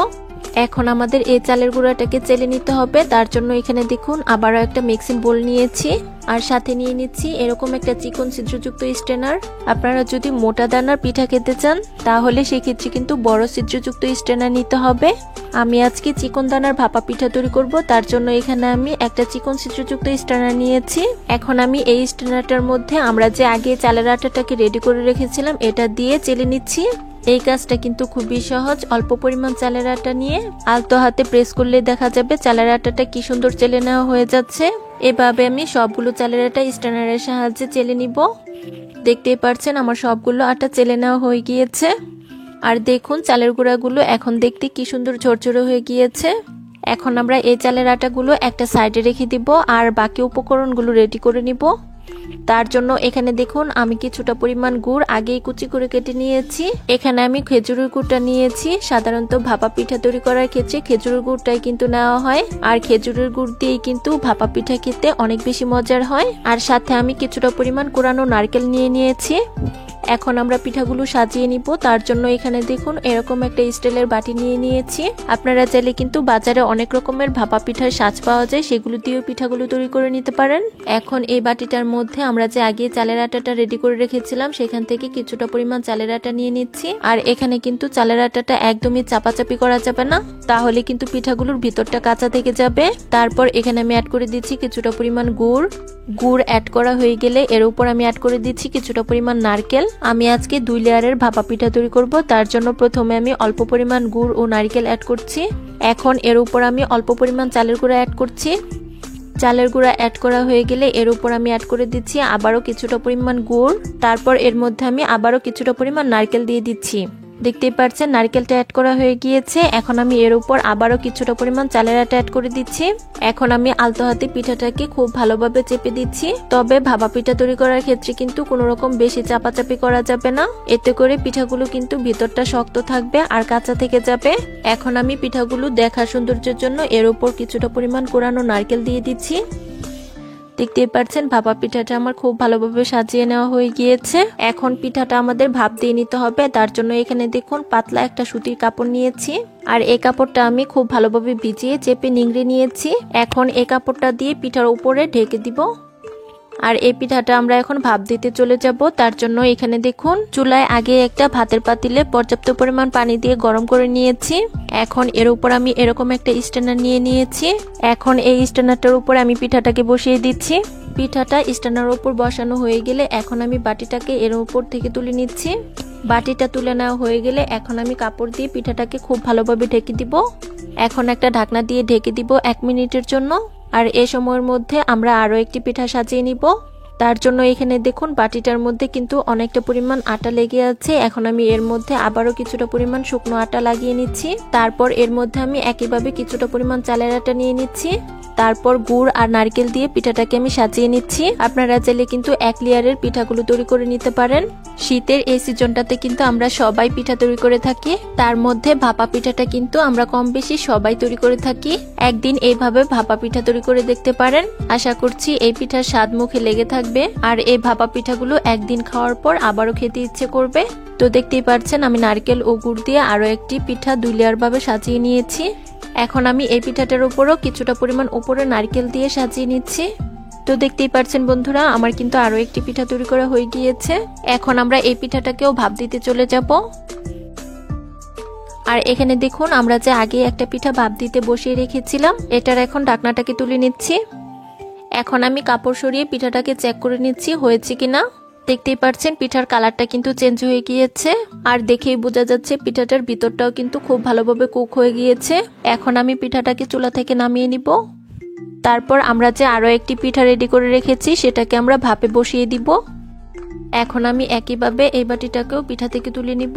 এখন আমাদের এই চালের গুঁড়াটাকে চেলে নিতে হবে। তার জন্য এখানে দেখুন আবারও একটা মিক্সিং বোল নিয়েছি আর সাথে নিয়ে নিচ্ছি এরকম একটা চিকন ছিদ্রযুক্ত স্ট্রেনার। আপনারা যদি মোটা দানার পিঠা খেতে চান তাহলে সেক্ষেত্রে কিন্তু বড় ছিদ্রযুক্ত স্ট্রেনার নিতে হবে। আমি আজকে চিকন দানার ভাপা পিঠা তৈরি করব, তার জন্য এখানে আমি একটা চিকন ছিদ্রযুক্ত স্ট্রেনার নিয়েছি। এখন আমি এই স্ট্রেনারটার মধ্যে আমরা যে আগে চালের আটাটাকে রেডি করে রেখেছিলাম এটা দিয়ে চেলে নিচ্ছি। এই কাজটা কিন্তু খুবই সহজ। অল্প পরিমাণ চালের আটা নিয়ে আলতো হাতে প্রেস করলে দেখা যাবে চালের আটাটা কি সুন্দর চেলে নেওয়া হয়ে যাচ্ছে। এভাবে আমি সবগুলো চালের আটা স্ট্রেনারের সাহায্যে চেলে নিব। দেখতেই পাচ্ছেন আমার সবগুলো আটা চেলে নেওয়া হয়ে গিয়েছে। আর দেখুন চালের গুঁড়াগুলো এখন দেখতে কি সুন্দর ঝরঝরে হয়ে গিয়েছে। এখন আমরা এই চালের আটাগুলো একটা সাইডে রেখে দিব আর বাকি উপকরণগুলো রেডি করে নিব। তার জন্য এখানে দেখুন আমি কিছুটা পরিমাণ গুড় আগেই কুচি করে কেটে নিয়েছি। এখানে আমি খেজুরের গুড়টা নিয়েছি। সাধারণত ভাপা পিঠা তৈরি করার ক্ষেত্রে খেজুরের গুড়টাই কিন্তু নেওয়া হয় আর খেজুরের গুড় দিয়েই কিন্তু ভাপা পিঠা খেতে অনেক বেশি মজার হয়। আর সাথে আমি কিছুটা পরিমাণ কোরানো নারকেল নিয়ে নিয়েছি। এখন আমরা পিঠাগুলো সাজিয়ে নিব। তার জন্য এখানে দেখুন এরকম একটা স্টিলের বাটি নিয়ে নিয়েছি। আপনারা চাইলে কিন্তু বাজারে অনেক রকমের ভাপা পিঠার সাজ পাওয়া যায়, সেগুলো দিয়েও পিঠাগুলো তৈরি করে নিতে পারেন। এখন এই বাটিটার মধ্যে আমরা যে আগে চালের আটাটা রেডি করে রেখেছিলাম সেখান থেকে কিছুটা পরিমাণ চালের আটা নিয়ে নিচ্ছি। আর এখানে কিন্তু চালের আটাটা একদমই চাপাচাপি করা যাবে না, তাহলে কিন্তু পিঠাগুলোর ভিতরটা কাঁচা থেকে যাবে। তারপর এখানে আমি অ্যাড করে দিচ্ছি কিছুটা পরিমাণ গুড়। গুড় অ্যাড করা হয়ে গেলে এর উপর আমি অ্যাড করে দিচ্ছি কিছুটা পরিমাণ নারকেল। আমি আজকে 2 লেয়ারের ভাপা পিঠা তৈরি করব, তার জন্য প্রথমে আমি অল্প পরিমাণ গুড় ও নারকেল অ্যাড করছি। এখন এর উপর আমি অল্প পরিমাণ চালের গুঁড়া অ্যাড করছি। চালের গুঁড়া অ্যাড করা হয়ে গেলে এর উপর আমি অ্যাড করে দিচ্ছি আবারও কিছুটা পরিমাণ গুড়। তারপর এর মধ্যে আমি আবারও কিছুটা পরিমাণ নারকেল দিয়ে দিচ্ছি। দেখতেই পাচ্ছেন নারকেলটা অ্যাড করা হয়ে গিয়েছে। এখন আমি এর উপর আবারও কিছুটা পরিমাণ চালের আটা অ্যাড করে দিচ্ছি। এখন আমি আলতো হাতে পিঠাটাকে খুব ভালোভাবে চেপে দিচ্ছি। তবে ভাপা পিঠা তৈরি করার ক্ষেত্রে কিন্তু কোনো রকম বেশি চাপাচাপি করা যাবে না, এতে করে পিঠাগুলো কিন্তু ভিতরটা শক্ত থাকবে আর কাঁচা থেকে যাবে। এখন আমি পিঠাগুলো দেখার সৌন্দর্যের জন্য এর উপর কিছুটা পরিমাণ কোরানো নারকেল দিয়ে দিচ্ছি। দেখতেই পাচ্ছেন ভাপা পিঠাটা আমার খুব ভালোভাবে সাজিয়ে নেওয়া হয়ে গিয়েছে। এখন পিঠাটা আমাদের ভাপ দিয়ে নিতে হবে। তার জন্য এখানে দেখুন পাতলা একটা সুতির কাপড় নিয়েছি, আর এই কাপড়টা আমি খুব ভালোভাবে ভিজিয়ে চেপে নিংড়ে নিয়েছি। এখন এই কাপড়টা দিয়ে পিঠার উপরে ঢেকে দিব। আর এই পিঠাটা আমরা এখন ভাপ দিতে চলে যাব। তার জন্য এখানে দেখুন চুলায় আগে একটা ভাতের পাতিলে পর্যাপ্ত পরিমাণ পানি দিয়ে গরম করে নিয়েছি। এখন এর উপর আমি এরকম একটা স্ট্যান্ডার নিয়ে নিয়েছি। এখন এই স্ট্যান্ডারটার উপর আমি পিঠাটাকে বসিয়ে দিচ্ছি। পিঠাটা স্ট্যান্ডারের উপর বসানো হয়ে গেলে এখন আমি বাটিটাকে এর উপর থেকে তুলে নিচ্ছি। বাটিটা তুলে নেওয়া হয়ে গেলে এখন আমি কাপড় দিয়ে পিঠাটাকে খুব ভালোভাবে ঢেকে দিব। এখন একটা ঢাকনা দিয়ে ঢেকে দিব 1 মিনিটের জন্য। আর এই সময়ের মধ্যে আমরা আরো একটি পিঠা সাজিয়ে নিব। তার জন্য এখানে দেখুন বাটিটার মধ্যে কিন্তু অনেকটা পরিমাণ আটা লেগে আছে। এখন আমি এর মধ্যে আবারও কিছুটা পরিমাণ শুকনো আটা লাগিয়ে নিচ্ছি। তারপর এর মধ্যে আমি একইভাবে কিছুটা পরিমাণ চালের আটা নিয়ে নিচ্ছি। তারপর গুড় আর নারকেল দিয়ে পিঠাটাকে আমি সাজিয়ে নিচ্ছি। আপনারা চাইলে কিন্তু 1 লেয়ারের পিঠাগুলো তৈরি করে নিতে পারেন। শীতের এই সিজনটাতে কিন্তু আমরা সবাই পিঠা তৈরি করে থাকি। তার মধ্যে ভাপা পিঠাটা কিন্তু আমরা কম বেশি সবাই তৈরি করে থাকি। একদিন এইভাবে ভাপা পিঠা তৈরি করে দেখতে পারেন। আশা করছি এই পিঠার স্বাদ মুখে লেগে থাকবে। আর এই ভাপা পিঠাগুলো একদিন খাওয়ার পর আবারও খেতে ইচ্ছে করবে। তো দেখতেই পাচ্ছেন আমি নারকেল ও গুড় দিয়ে আরো একটি পিঠা 2 লেয়ার ভাবে সাজিয়ে নিয়েছি। এখন আমি এই পিঠাটার উপরও কিছুটা পরিমাণ উপরে নারকেল দিয়ে সাজিয়ে নিচ্ছি। তো দেখতেই পাচ্ছেন বন্ধুরা আমার কিন্তু আরো একটি পিঠা তৈরি করা হয়ে গিয়েছে। এখন আমরা এই পিঠাটাকেও ভাপ দিতে চলে যাব। আর এখানে দেখুন আমরা যে আগে একটা পিঠা ভাপ দিতে বসিয়ে রেখেছিলাম, এটার এখন ঢাকনাটাকে তুলে নিচ্ছি। এখন আমি কাপড় সরিয়ে পিঠাটাকে চেক করে নিচ্ছি হয়েছে কিনা। দেখতেই পাচ্ছেন পিঠার কালারটা কিন্তু চেঞ্জ হয়ে গিয়েছে। আর দেখেই বোঝা যাচ্ছে পিঠাটার ভিতরটাও কিন্তু খুব ভালোভাবে কুক হয়ে গিয়েছে। এখন আমি পিঠাটাকে চুলা থেকে নামিয়ে নিব। তারপর আমরা যে আরো একটি পিঠা রেডি করে রেখেছি সেটাকে আমরা ভাপে বসিয়ে দিব। এখন আমি একইভাবে এই বাটিটাকেও পিঠা থেকে তুলে নিব।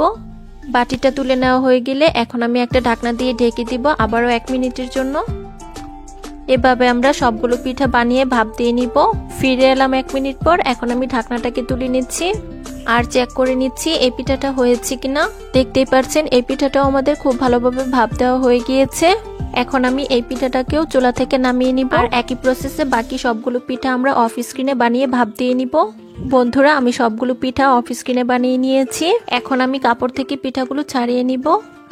বাটিটা তুলে নেওয়া হয়ে গেলে এখন আমি একটা ঢাকনা দিয়ে ঢেকে দিব আবারও 1 মিনিটের জন্য। এভাবে আমরা সবগুলো পিঠা বানিয়ে ভাপ দিয়ে নিব। ফিরে এলাম 1 মিনিট পর। এখন আমি ঢাকনাটাকে তুলে নিচ্ছি আর চেক করে নিচ্ছি এই পিঠাটা হয়েছে কিনা। দেখতেই পাচ্ছেন এই পিঠাটাও আমাদের খুব ভালোভাবে ভাপ দেওয়া হয়ে গিয়েছে। এখন আমি এই পিঠাটাকেও চুলা থেকে নামিয়ে নিব। আর একই প্রসেসে বাকি সবগুলো পিঠা আমরা অফ স্ক্রিনে বানিয়ে ভাপ দিয়ে নিব। বন্ধুরা আমি সবগুলো পিঠা অফ স্ক্রিনে বানিয়ে নিয়েছি। এখন আমি কাপড় থেকে পিঠাগুলো ছাড়িয়ে নিব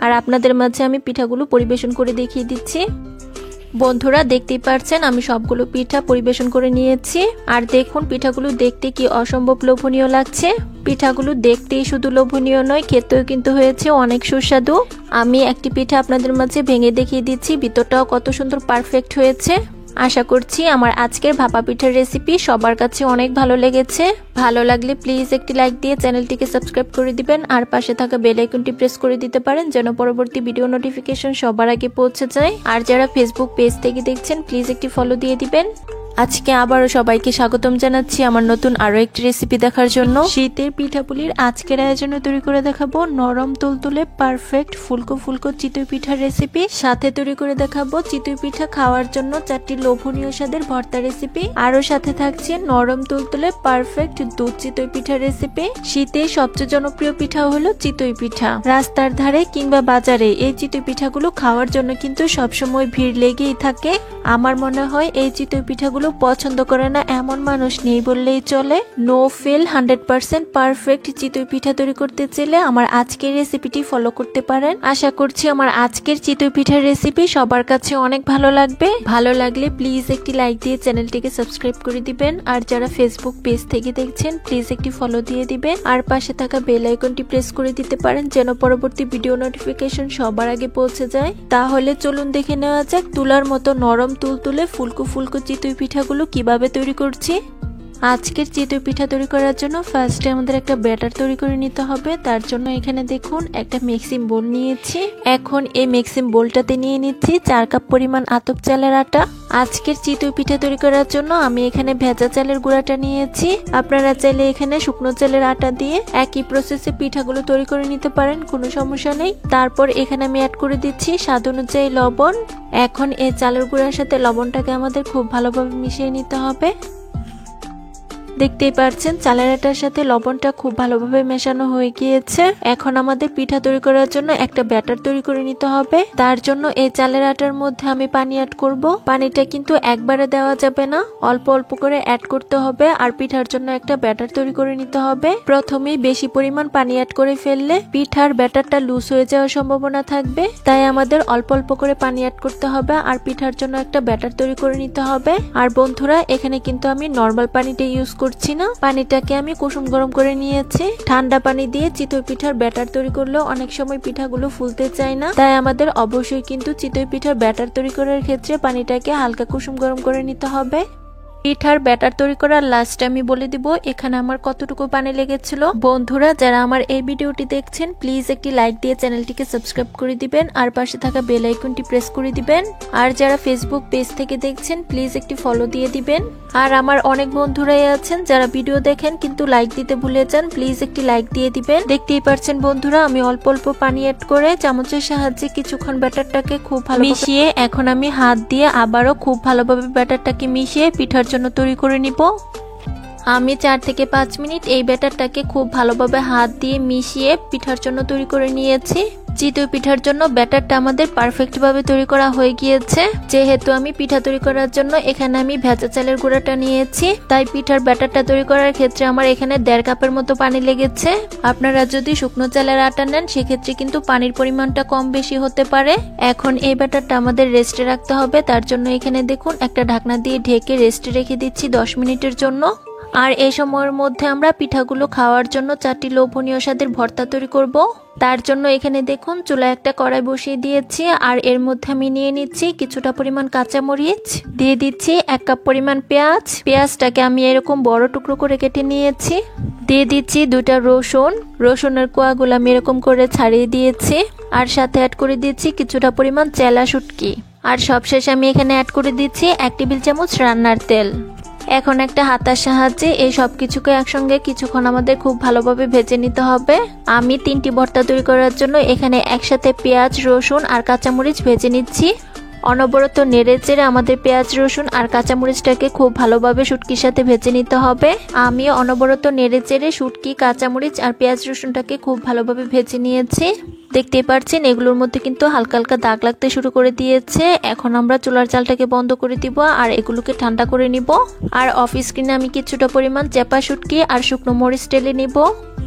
আর আপনাদের মাঝে আমি পিঠাগুলো পরিবেশন করে দেখিয়ে দিচ্ছি। বন্ধুরা দেখতেই পাচ্ছেন আমি সবগুলো পিঠা পরিবেশন করে নিয়েছি। আর দেখুন পিঠাগুলো দেখতে কি অসম্ভব লোভনীয় লাগছে। পিঠাগুলো দেখতেই শুধু লোভনীয় নয়, খেতেও কিন্তু হয়েছে অনেক সুস্বাদু। আমি একটি পিঠা আপনাদের মাঝে ভেঙে দেখিয়ে দিচ্ছি, ভিতরটাও কত সুন্দর পারফেক্ট হয়েছে। আশা করছি আমার আজকের ভাপা পিঠার রেসিপি সবার কাছে অনেক ভালো লেগেছে। ভালো লাগলে প্লিজ একটি লাইক দিয়ে চ্যানেলটিকে সাবস্ক্রাইব করে দিবেন আর পাশে থাকা বেল আইকনটি প্রেস করে দিতে পারেন যেন পরবর্তী ভিডিও নোটিফিকেশন সবার আগে পৌঁছে যায়। আর যারা ফেসবুক পেজ থেকে দেখছেন প্লিজ একটি ফলো দিয়ে দিবেন। আজকে আবারও সবাইকে স্বাগতম জানাচ্ছি আমার নতুন আরো একটি রেসিপি দেখার জন্য। শীতের পিঠাপুলির আজকের আয়োজনে তৈরি করে দেখাবো নরম তুলতুলে পারফেক্ট ফুলকো ফুলকো চিতই পিঠার রেসিপি। সাথে তৈরি করে দেখাবো চিতই পিঠা খাওয়ার জন্য 4টি লোভনীয় স্বাদের ভর্তা রেসিপি। আরো সাথে থাকছে নরম তুলতুলে পারফেক্ট দুধ চিতই পিঠার রেসিপি। শীতে সবচেয়ে জনপ্রিয় পিঠা হলো চিতই পিঠা। রাস্তার ধারে কিংবা বাজারে এই চিতই পিঠাগুলো খাওয়ার জন্য কিন্তু সবসময় ভিড় লেগেই থাকে। আমার মনে হয় এই চিতই পিঠাগুলো পছন্দ করে না এমন মানুষ নেই বললেই চলে। নো ফেল 100% পারফেক্ট চিতই পিঠা তৈরি করতে চাইলে আমার আজকের রেসিপিটি ফলো করতে পারেন। আশা করছি আমার আজকের চিতই পিঠার রেসিপি সবার কাছে অনেক ভালো লাগবে। ভালো লাগলে প্লিজ একটি লাইক দিয়ে চ্যানেলটিকে সাবস্ক্রাইব করে দিবেন। আর যারা ফেসবুক পেজ থেকে দেখছেন প্লিজ একটি ফলো দিয়ে দিবেন আর পাশে থাকা বেল আইকনটি প্রেস করে দিতে পারেন যেন পরবর্তী ভিডিও নোটিফিকেশন সবার আগে পৌঁছে যায়। তাহলে চলুন দেখে নেওয়া যাক তুলার মতো নরম তুলতুলে ফুলকো ফুলকো চিতই পিঠাগুলো কিভাবে তৈরি করছি। আজকের চিতই পিঠা তৈরি করার জন্য ফার্স্টে আমাদের একটা ব্যাটার তৈরি করে নিতে হবে। তার জন্য এখানে দেখুন একটা মিক্সিং বোল নিয়েছি। এখন এই মিক্সিং বোলটাতে নিয়ে নিচ্ছি 4 কাপ পরিমাণ আতপ চালের আটা। আজকের চিতই পিঠা তৈরি করার জন্য আমি এখানে ভেজা চালের গুঁড়াটা নিয়েছি। আপনারা চাইলে এখানে শুকনো চালের আটা দিয়ে একই প্রসেসে পিঠাগুলো তৈরি করে নিতে পারেন, কোনো সমস্যা নেই। তারপর এখানে আমি অ্যাড করে দিচ্ছি স্বাদ অনুযায়ী লবণ। এখন এই চালের গুঁড়ার সাথে লবণটাকে আমাদের খুব ভালোভাবে মিশিয়ে নিতে হবে। দেখতেই পাচ্ছেন চালের আটার সাথে লবণটা খুব ভালোভাবে মেশানো হয়ে গিয়েছে। এখন আমাদের পিঠা তৈরি করার জন্য একটা ব্যাটার তৈরি করে নিতে হবে। তার জন্য এই চালের আটার মধ্যে আমি পানি অ্যাড করব। পানিটা কিন্তু একবারে দেওয়া যাবে না, অল্প অল্প করে অ্যাড করতে হবে। আর পিঠার জন্য একটা ব্যাটার তৈরি করে নিতে হবে। প্রথমেই বেশি পরিমাণ পানি অ্যাড করে ফেললে পিঠার ব্যাটারটা লুজ হয়ে যাওয়ার সম্ভাবনা থাকবে, তাই আমাদের অল্প অল্প করে পানি অ্যাড করতে হবে আর পিঠার জন্য একটা ব্যাটার তৈরি করে নিতে হবে। আর বন্ধুরা, এখানে কিন্তু আমি নর্মাল পানিটা ইউজ করছি না, পানিটাকে আমি কুসুম গরম করে নিয়েছি। ঠান্ডা পানি দিয়ে চিতই পিঠার ব্যাটার তৈরি করলেও অনেক সময় পিঠাগুলো ফুলতে চায় না, তাই আমাদের অবশ্যই কিন্তু চিতই পিঠার ব্যাটার তৈরি করার ক্ষেত্রে পানিটাকে হালকা কুসুম গরম করে নিতে হবে। পিঠার ব্যাটার তৈরি করার লাস্টে আমি বলে দিব এখানে আমার কতটুকু পানি লেগেছিল। বন্ধুরা, যারা আমার এই ভিডিওটি দেখছেন প্লিজ একটি লাইক দিয়ে চ্যানেলটিকে সাবস্ক্রাইব করে দিবেন আর পাশে থাকা বেল আইকনটি প্রেস করে দিবেন। আর যারা ফেসবুক পেজ থেকে দেখছেন প্লিজ একটি ফলো দিয়ে দিবেন। আর আমার অনেক বন্ধুরাই আছেন যারা ভিডিও দেখেন কিন্তু লাইক দিতে ভুলে যান, প্লিজ একটি লাইক দিয়ে দিবেন। দেখতেই পাচ্ছেন বন্ধুরা, আমি অল্প অল্প পানি অ্যাড করে চামচের সাহায্যে কিছুক্ষণ ব্যাটারটাকে খুব ভালো মিশিয়ে এখন আমি হাত দিয়ে আবারও খুব ভালোভাবে ব্যাটারটাকে মিশিয়ে পিঠার জন্য তৈরি করে নিব। আমি 4 থেকে 5 মিনিট এই ব্যাটারটাকে খুব ভালোভাবে হাত দিয়ে মিশিয়ে পিঠার জন্য তৈরি করে নিয়েছি। চিতই পিঠার জন্য ব্যাটারটা আমাদের পারফেক্ট ভাবে তৈরি করা হয়ে গিয়েছে। যেহেতু আমি পিঠা তৈরি করার জন্য এখানে আমি ভেজা চালের গুঁড়াটা নিয়েছি, তাই পিঠার ব্যাটারটা তৈরি করার ক্ষেত্রে আমার এখানে 1.5 কাপের মতো পানি লেগেছে। আপনারা যদি শুকনো চালের আটা নেন সেক্ষেত্রে কিন্তু পানির পরিমাণটা কম বেশি হতে পারে। এখন এই ব্যাটারটা আমাদের রেস্টে রাখতে হবে, তার জন্য এখানে দেখুন একটা ঢাকনা দিয়ে ঢেকে রেস্টে রেখে দিচ্ছি 10 মিনিটের জন্য। আর এই সময়ের মধ্যে আমরা পিঠাগুলো খাওয়ার জন্য 4টি লোভনীয় স্বাদের ভর্তা তৈরি করব। তার জন্য এখানে দেখুন চুলায় একটা কড়াই বসিয়ে দিয়েছি আর এর মধ্যে আমি নিয়ে নিচ্ছি কিছুটা পরিমাণ কাঁচামরিচ, দিয়ে দিচ্ছি 1 কাপ পরিমাণ পেঁয়াজ। পেঁয়াজটাকে আমি এরকম বড় টুকরো করে কেটে নিয়েছি। দিয়ে দিচ্ছি 2টা রসুন, রসুনের কোয়াগুলো আমি এরকম করে ছাড়িয়ে দিয়েছি। আর সাথে অ্যাড করে দিচ্ছি কিছুটা পরিমাণ চেলা শুটকি। আর সবশেষে আমি এখানে অ্যাড করে দিচ্ছি 1 টেবিল চামচ রান্নার তেল। এখন একটা হাতার সাহায্যে এই সব কিছুকে একসঙ্গে কিছুক্ষণ আমাদের খুব ভালোভাবে ভেজে নিতে হবে। আমি 3টি ভর্তা তৈরি করার জন্য এখানে একসাথে পেঁয়াজ, রসুন আর কাঁচামরিচ ভেজে নিচ্ছি। অনবরত নেড়ে চেড়ে আমাদের পেঁয়াজ, রসুন আর কাঁচামরিচটাকে খুব ভালোভাবে শুটকির সাথে ভেজে নিতে হবে। আমি অনবরত নেড়ে চেড়ে শুটকি, কাঁচামরিচ আর পেঁয়াজ, রসুনটাকে খুব ভালোভাবে ভেজে নিয়েছি। দেখতেই পাচ্ছেন এগুলোর মধ্যে কিন্তু হালকা হালকা দাগ লাগতে শুরু করে দিয়েছে। এখন আমরা চুলার জালটাকে বন্ধ করে দিব আর এগুলোকে ঠান্ডা করে নিব। আর অফ স্ক্রিনে আমি কিছুটা পরিমাণ চেপা শুটকি আর শুকনো মরিচ টেলে নিব।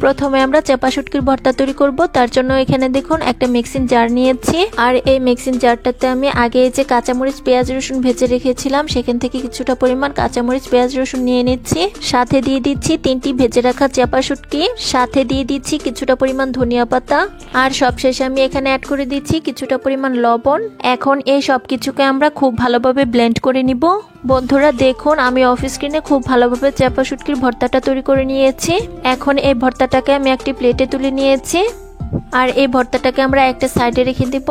প্রথমে আমরা চেপা শুটকির ভর্তা তৈরি করব, তার জন্য এখানে দেখুন একটা মিক্সিং জার নিয়েছি। আর এই মিক্সিং জারটাতে আমি আগে যে কাঁচামরিচ, পেঁয়াজ, রসুন ভেজে রেখেছিলাম সেখান থেকে কিছুটা পরিমাণ কাঁচামরিচ, পেঁয়াজ, রসুন নিয়ে নিচ্ছি। সাথে দিয়ে দিচ্ছি 3টি ভেজে রাখা চেপা শুটকি, সাথে দিয়ে দিচ্ছি কিছুটা পরিমাণ ধনিয়া পাতা। আর সবশেষে আমি এখানে অ্যাড করে দিচ্ছি কিছুটা পরিমাণ লবণ। এখন এই সব কিছুকে আমরা খুব ভালোভাবে ব্লেন্ড করে নিব। বন্ধুরা দেখুন, আমি অফ স্ক্রিনে খুব ভালোভাবে চেপা শুটকির ভর্তাটা তৈরি করে নিয়েছি। এখন এই ভর্তাটাকে আমি একটি প্লেটে তুলে নিয়েছি আর এই ভর্তাটাকে আমরা একটা সাইডে রেখে দিব।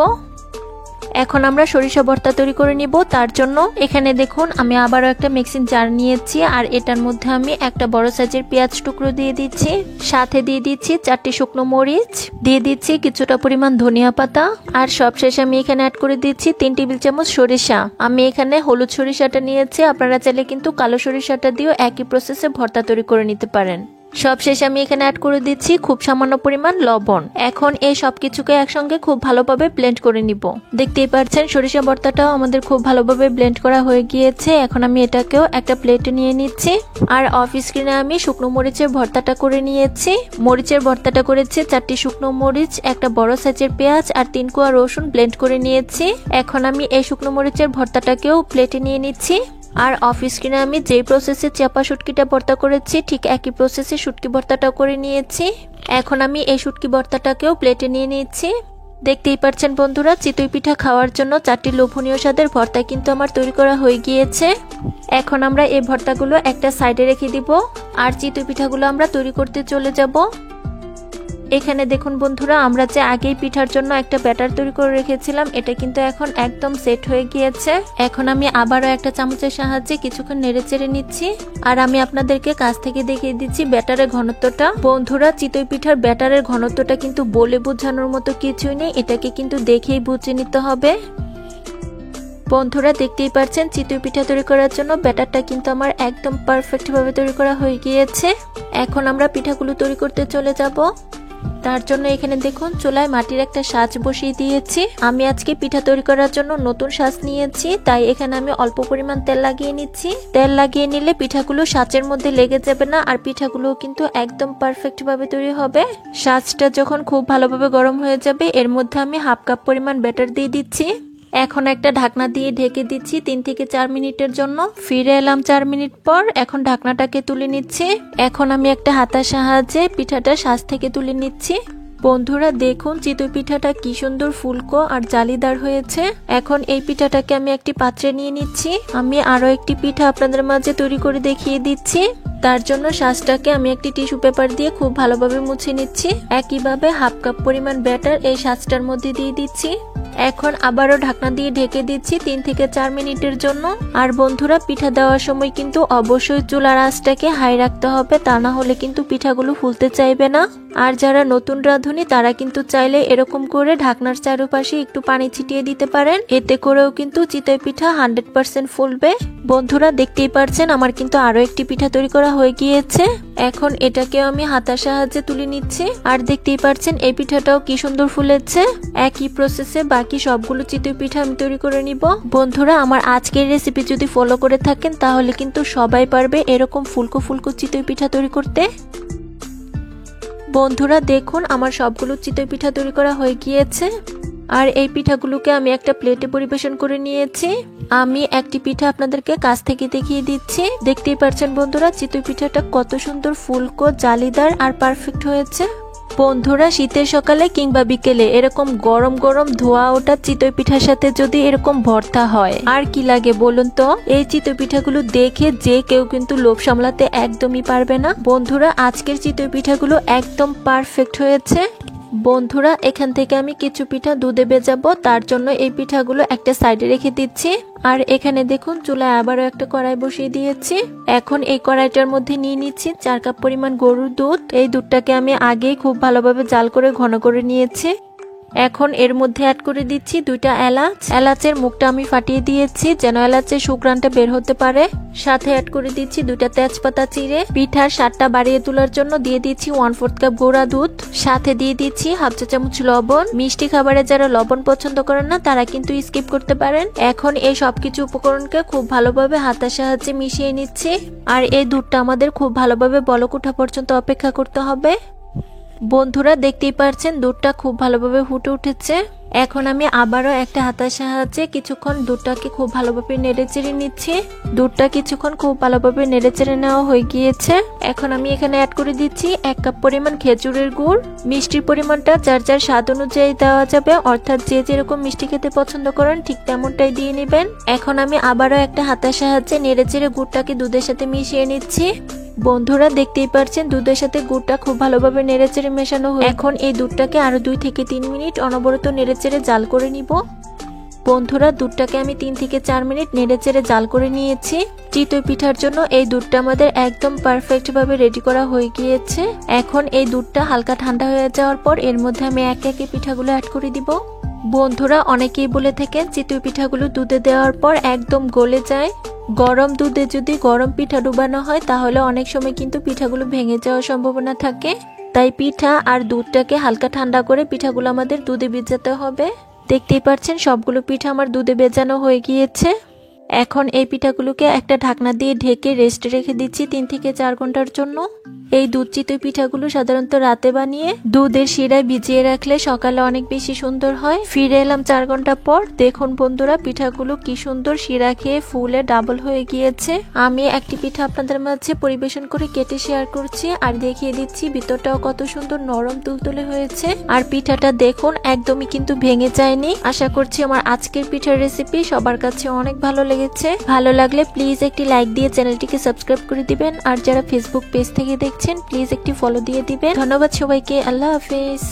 এখন আমরা সরিষা ভর্তা তৈরি করে নিব। তার জন্য এখানে দেখুন আমি আবারও একটা মিক্সিং জার নিয়েছি আর এটার মধ্যে আমি একটা বড় সাইজের পেঁয়াজ টুকরো দিয়ে দিচ্ছি। সাথে দিয়ে দিচ্ছি 4টি শুকনো মরিচ, দিয়ে দিচ্ছি কিছুটা পরিমাণ ধনিয়া পাতা। আর সবশেষে আমি এখানে অ্যাড করে দিচ্ছি 3 টেবিল চামচ সরিষা। আমি এখানে হলুদ সরিষাটা নিয়েছি, আপনারা চাইলে কিন্তু কালো সরিষাটা দিয়েও একই প্রসেসে ভর্তা তৈরি করে নিতে পারেন। সবশেষে আমি এখানে অ্যাড করে দিচ্ছি খুব সামান্য পরিমাণ লবণ। এখন এই সবকিছুকে একসঙ্গে খুব ভালোভাবে ব্লেন্ড করে নিব। দেখতেই পাচ্ছেন সরিষা ভর্তাটাও আমাদের খুব ভালোভাবে ব্লেন্ড করা হয়ে গিয়েছে। এখন আমি এটাকেও একটা প্লেটে নিয়ে নিচ্ছি। আর অফ স্ক্রিনে আমি শুকনো মরিচের ভর্তাটা করে নিয়েছি। মরিচের ভর্তাটা করেছি 4টি শুকনো মরিচ, একটা বড় সাইজের পেঁয়াজ আর 3 কোয়া রসুন ব্লেন্ড করে নিয়েছি। এখন আমি এই শুকনো মরিচের ভর্তাটাকেও প্লেটে নিয়ে নিচ্ছি। আর অফ স্ক্রিনে আমি যে প্রসেসে চেপা শুটকিটা ভর্তা করেছি ঠিক একই প্রসেসে শুটকি ভর্তাটাও করে নিয়েছি। এখন আমি এই শুটকি ভর্তাটাকেও প্লেটে নিয়ে নিচ্ছি। দেখতেই পাচ্ছেন বন্ধুরা, চিতই পিঠা খাওয়ার জন্য 4টি লোভনীয় স্বাদের ভর্তা কিন্তু আমার তৈরি করা হয়ে গিয়েছে। এখন আমরা এই ভর্তাগুলো একটা সাইডে রেখে দিব আর চিতই পিঠাগুলো আমরা তৈরি করতে চলে যাব। এখানে দেখুন বন্ধুরা, আমরা যে আগেই পিঠার জন্য একটা ব্যাটার তৈরি করে রেখেছিলাম এটা কিন্তু এখন একদম সেট হয়ে গিয়েছে। এখন আমি আবারও একটা চামচের সাহায্যে কিছুক্ষণ নেড়ে চেড়ে নিচ্ছি আর আমি আপনাদেরকে কাছ থেকে দেখিয়ে দিচ্ছি ব্যাটারের ঘনত্বটা। বন্ধুরা, চিতই পিঠার ব্যাটারের ঘনত্বটা কিন্তু বলে বোঝানোর মতো কিছুই নেই, এটাকে কিন্তু দেখেই বুঝে নিতে হবে। বন্ধুরা দেখতেই পাচ্ছেন চিতই পিঠা তৈরি করার জন্য ব্যাটারটা কিন্তু আমার একদম পারফেক্ট ভাবে তৈরি করা হয়ে গিয়েছে। এখন আমরা পিঠাগুলো তৈরি করতে চলে যাব। তার জন্য এখানে দেখুন চুলায় মাটির একটা সাজ বসিয়ে দিয়েছি। আমি আজকে পিঠা তৈরি করার জন্য নতুন সাজ নিয়েছি, তাই এখানে আমি অল্প পরিমাণ তেল লাগিয়ে নিচ্ছি। তেল লাগিয়ে নিলে পিঠাগুলো সাজের মধ্যে লেগে যাবে না, আর পিঠাগুলো কিন্তু একদম পারফেক্ট ভাবে তৈরি হবে। সাজটা যখন খুব ভালোভাবে গরম হয়ে যাবে এর মধ্যে আমি হাফ কাপ পরিমাণ ব্যাটার দিয়ে দিচ্ছি। এখন একটা ঢাকনা দিয়ে ঢেকে দিচ্ছি 3 থেকে 4 মিনিটের জন্য। ফিরে এলাম 4 মিনিট পর। এখন ঢাকনাটাকে তুলে নিচ্ছি। এখন আমি একটা হাতার সাহায্যে পিঠাটা সাজ থেকে তুলে নিচ্ছি। বন্ধুরা দেখুন চিতই পিঠাটা কি সুন্দর ফুলকো আর জালিদার হয়েছে। এখন এই পিঠাটাকে আমি একটি পাত্রে নিয়ে নিচ্ছি। আমি আরো একটি পিঠা আপনাদের মাঝে তৈরি করে দেখিয়ে দিচ্ছি। তার জন্য সাজটাকে আমি একটি টিস্যু পেপার দিয়ে খুব ভালোভাবে মুছে নিচ্ছি। একইভাবে হাফ কাপ পরিমাণ ব্যাটার এই সাজটার মধ্যে দিয়ে দিচ্ছি। এখন আবারও ঢাকনা দিয়ে ঢেকে দিচ্ছি 3 থেকে 4 মিনিটের জন্য। আর বন্ধুরা পিঠা দেওয়ার সময় কিন্তু অবশ্যই চুলার আঁচটাকে হাই রাখতে হবে, তা না হলে কিন্তু পিঠাগুলো ফুলতে চাইবে না। আর যারা নতুন রাঁধুনি তারা কিন্তু চাইলে এরকম করে ঢাকনার চারপাশে একটু পানি ছিটিয়ে দিতে পারেন, এতে করেও কিন্তু চিতই পিঠা 100% ফুলবে। বন্ধুরা দেখতেই পাচ্ছেন আমার কিন্তু আরো একটি পিঠা তৈরি করা হয়ে গিয়েছে। এখন এটাকেও আমি হাতার সাহায্যে তুলে নিচ্ছি। আর দেখতেই পাচ্ছেন এই পিঠাটাও কি সুন্দর ফুলেছে। একই প্রসেসে বাকি সবগুলো চিতই পিঠা আমি তৈরি করে নিব। বন্ধুরা আমার আজকের রেসিপি যদি ফলো করে থাকেন তাহলে কিন্তু সবাই পারবে এরকম ফুলকো ফুলকো চিতই পিঠা তৈরি করতে। বন্ধুরা দেখুন আমার সবগুলো চিতই পিঠা তৈরি করা হয়ে গিয়েছে। আর এই পিঠাগুলোকে আমি একটা প্লেটে পরিবেশন করে নিয়েছি। আমি একটি পিঠা আপনাদেরকে কাছ থেকে দেখিয়ে দিচ্ছি। দেখতেই পাচ্ছেন বন্ধুরা চিতই পিঠাটা কত সুন্দর ফুলকো জালিদার আর পারফেক্ট হয়েছে। বন্ধুরা শীতের সকালে কিংবা বিকেলে এরকম গরম গরম ধোয়া ওঠা চিতই পিঠার সাথে যদি এরকম ভর্তা হয় আর কি লাগে বলুন তো। এই চিতই পিঠাগুলো দেখে যে কেউ কিন্তু লোভ সামলাতে একদমই পারবে না। বন্ধুরা আজকের চিতই পিঠাগুলো একদম পারফেক্ট হয়েছে। বন্ধুরা এখান থেকে আমি কিছু পিঠা দুধে ভেজাবো, তার জন্য এই পিঠাগুলো একটা সাইডে রেখে দিচ্ছি। আর এখানে দেখুন চুলায় আবারও একটা কড়াই বসিয়ে দিয়েছি। এখন এই কড়াইটার মধ্যে নিয়ে নিচ্ছি 4 কাপ পরিমাণ গরুর দুধ। এই দুধটাকে আমি আগেই খুব ভালোভাবে জাল করে ঘন করে নিয়েছি। এখন এর মধ্যে অ্যাড করে দিচ্ছি 2টা এলাচ। এলাচের মুখটা আমি ফাটিয়ে দিয়েছি যেন এলাচের সুঘ্রাণটা বের হতে পারে। সাথে অ্যাড করে দিচ্ছি 2টা তেজপাতা চিড়ে। পিঠার স্বাদটা বাড়িয়ে তোলার জন্য দিয়ে দিচ্ছি 1/4 কাপ গুঁড়া দুধ। সাথে দিয়ে দিচ্ছি হাফ চা চামচ লবণ। মিষ্টি খাবারে যারা লবণ পছন্দ করেন না তারা কিন্তু স্কিপ করতে পারেন। এখন এই সবকিছু উপকরণকে খুব ভালোভাবে হাতার সাহায্যে মিশিয়ে নিচ্ছি। আর এই দুধটা আমাদের খুব ভালোভাবে বলক ওঠা পর্যন্ত অপেক্ষা করতে হবে। বন্ধুরা দেখতেই পাচ্ছেন দুধটা খুব ভালোভাবে ফুটে উঠেছে। এখন আমি আবারও একটা হাতার সাহায্যে কিছুক্ষণ দুধটাকে খুব ভালোভাবে নেড়েচেড়ে নিচ্ছি। দুধটা কিছুক্ষণ খুব ভালোভাবে নেড়েচেড়ে নেওয়া হয়ে গিয়েছে। এখন আমি এখানে অ্যাড করে দিচ্ছি 1 কাপ পরিমাণ খেজুরের গুড়। মিষ্টির পরিমাণটা যার যার স্বাদ অনুযায়ী দেওয়া যাবে, অর্থাৎ যে যেরকম মিষ্টি খেতে পছন্দ করেন ঠিক তেমনটাই দিয়ে নেবেন। এখন আমি আবারও একটা হাতার সাহায্যে নেড়েচেড়ে গুড়টাকে দুধের সাথে মিশিয়ে নিচ্ছি। বন্ধুরা দেখতেই পাচ্ছেন দুধের সাথে গুড়টা খুব ভালোভাবে নেড়েচেড়ে মেশানো হয়ে এখন এই দুধটাকে আরো 2 থেকে 3 মিনিট অনবরত নেড়েচেড়ে জাল করে নিব। বন্ধুরা দুধটাকে আমি 3 থেকে 4 মিনিট নেড়েচেড়ে জাল করে নিয়েছি। চিতই পিঠার জন্য এই দুধটা আমাদের একদম পারফেক্ট ভাবে রেডি করা হয়ে গিয়েছে। এখন এই দুধটা হালকা ঠান্ডা হয়ে যাওয়ার পর এর মধ্যে আমি একে একে পিঠাগুলো অ্যাড করে দিব। বন্ধুরা অনেকেই বলে থাকেন চিতই পিঠাগুলো দুধে দেওয়ার পর একদম গলে যায়। গরম দুধে যদি গরম পিঠা ডুবানো হয় তাহলে অনেক সময় কিন্তু পিঠাগুলো ভেঙে যাওয়ার সম্ভাবনা থাকে। তাই পিঠা আর দুধটাকে হালকা ঠান্ডা করে পিঠাগুলো আমাদের দুধে ভেজাতে হবে। দেখতেই পাচ্ছেন সবগুলো পিঠা আমার দুধে ভেজানো হয়ে গিয়েছে। এখন এই পিঠাগুলোকে একটা ঢাকনা দিয়ে ঢেকে রেস্টে রেখে দিচ্ছি 3 থেকে 4 ঘন্টার জন্য। এই দুধ চিতই পিঠাগুলো সাধারণত রাতে বানিয়ে দুধের শিরায় ভিজিয়ে রাখলে সকালে অনেক বেশি সুন্দর হয়। ফিরে এলাম 4 ঘন্টা পর। দেখুন বন্ধুরা পিঠাগুলো কি সুন্দর শিরা খেয়ে ফুলে ডাবল হয়ে গিয়েছে। আমি একটি পিঠা আপনাদের মাঝে পরিবেশন করে কেটে শেয়ার করছি আর দেখিয়ে দিচ্ছি ভিতরটাও কত সুন্দর নরম তুলতুলে হয়েছে। আর পিঠাটা দেখুন একদমই কিন্তু ভেঙে যায়নি। আশা করছি আমার আজকের পিঠার রেসিপি সবার কাছে অনেক ভালো লেগেছে। ভালো লাগলে প্লিজ একটি লাইক দিয়ে চ্যানেলটিকে সাবস্ক্রাইব করে দিবেন। আর যারা ফেসবুক পেজ থেকে দেখছেন প্লিজ একটি ফলো দিয়ে দিবেন। ধন্যবাদ সবাইকে। আল্লাহ হাফেজ।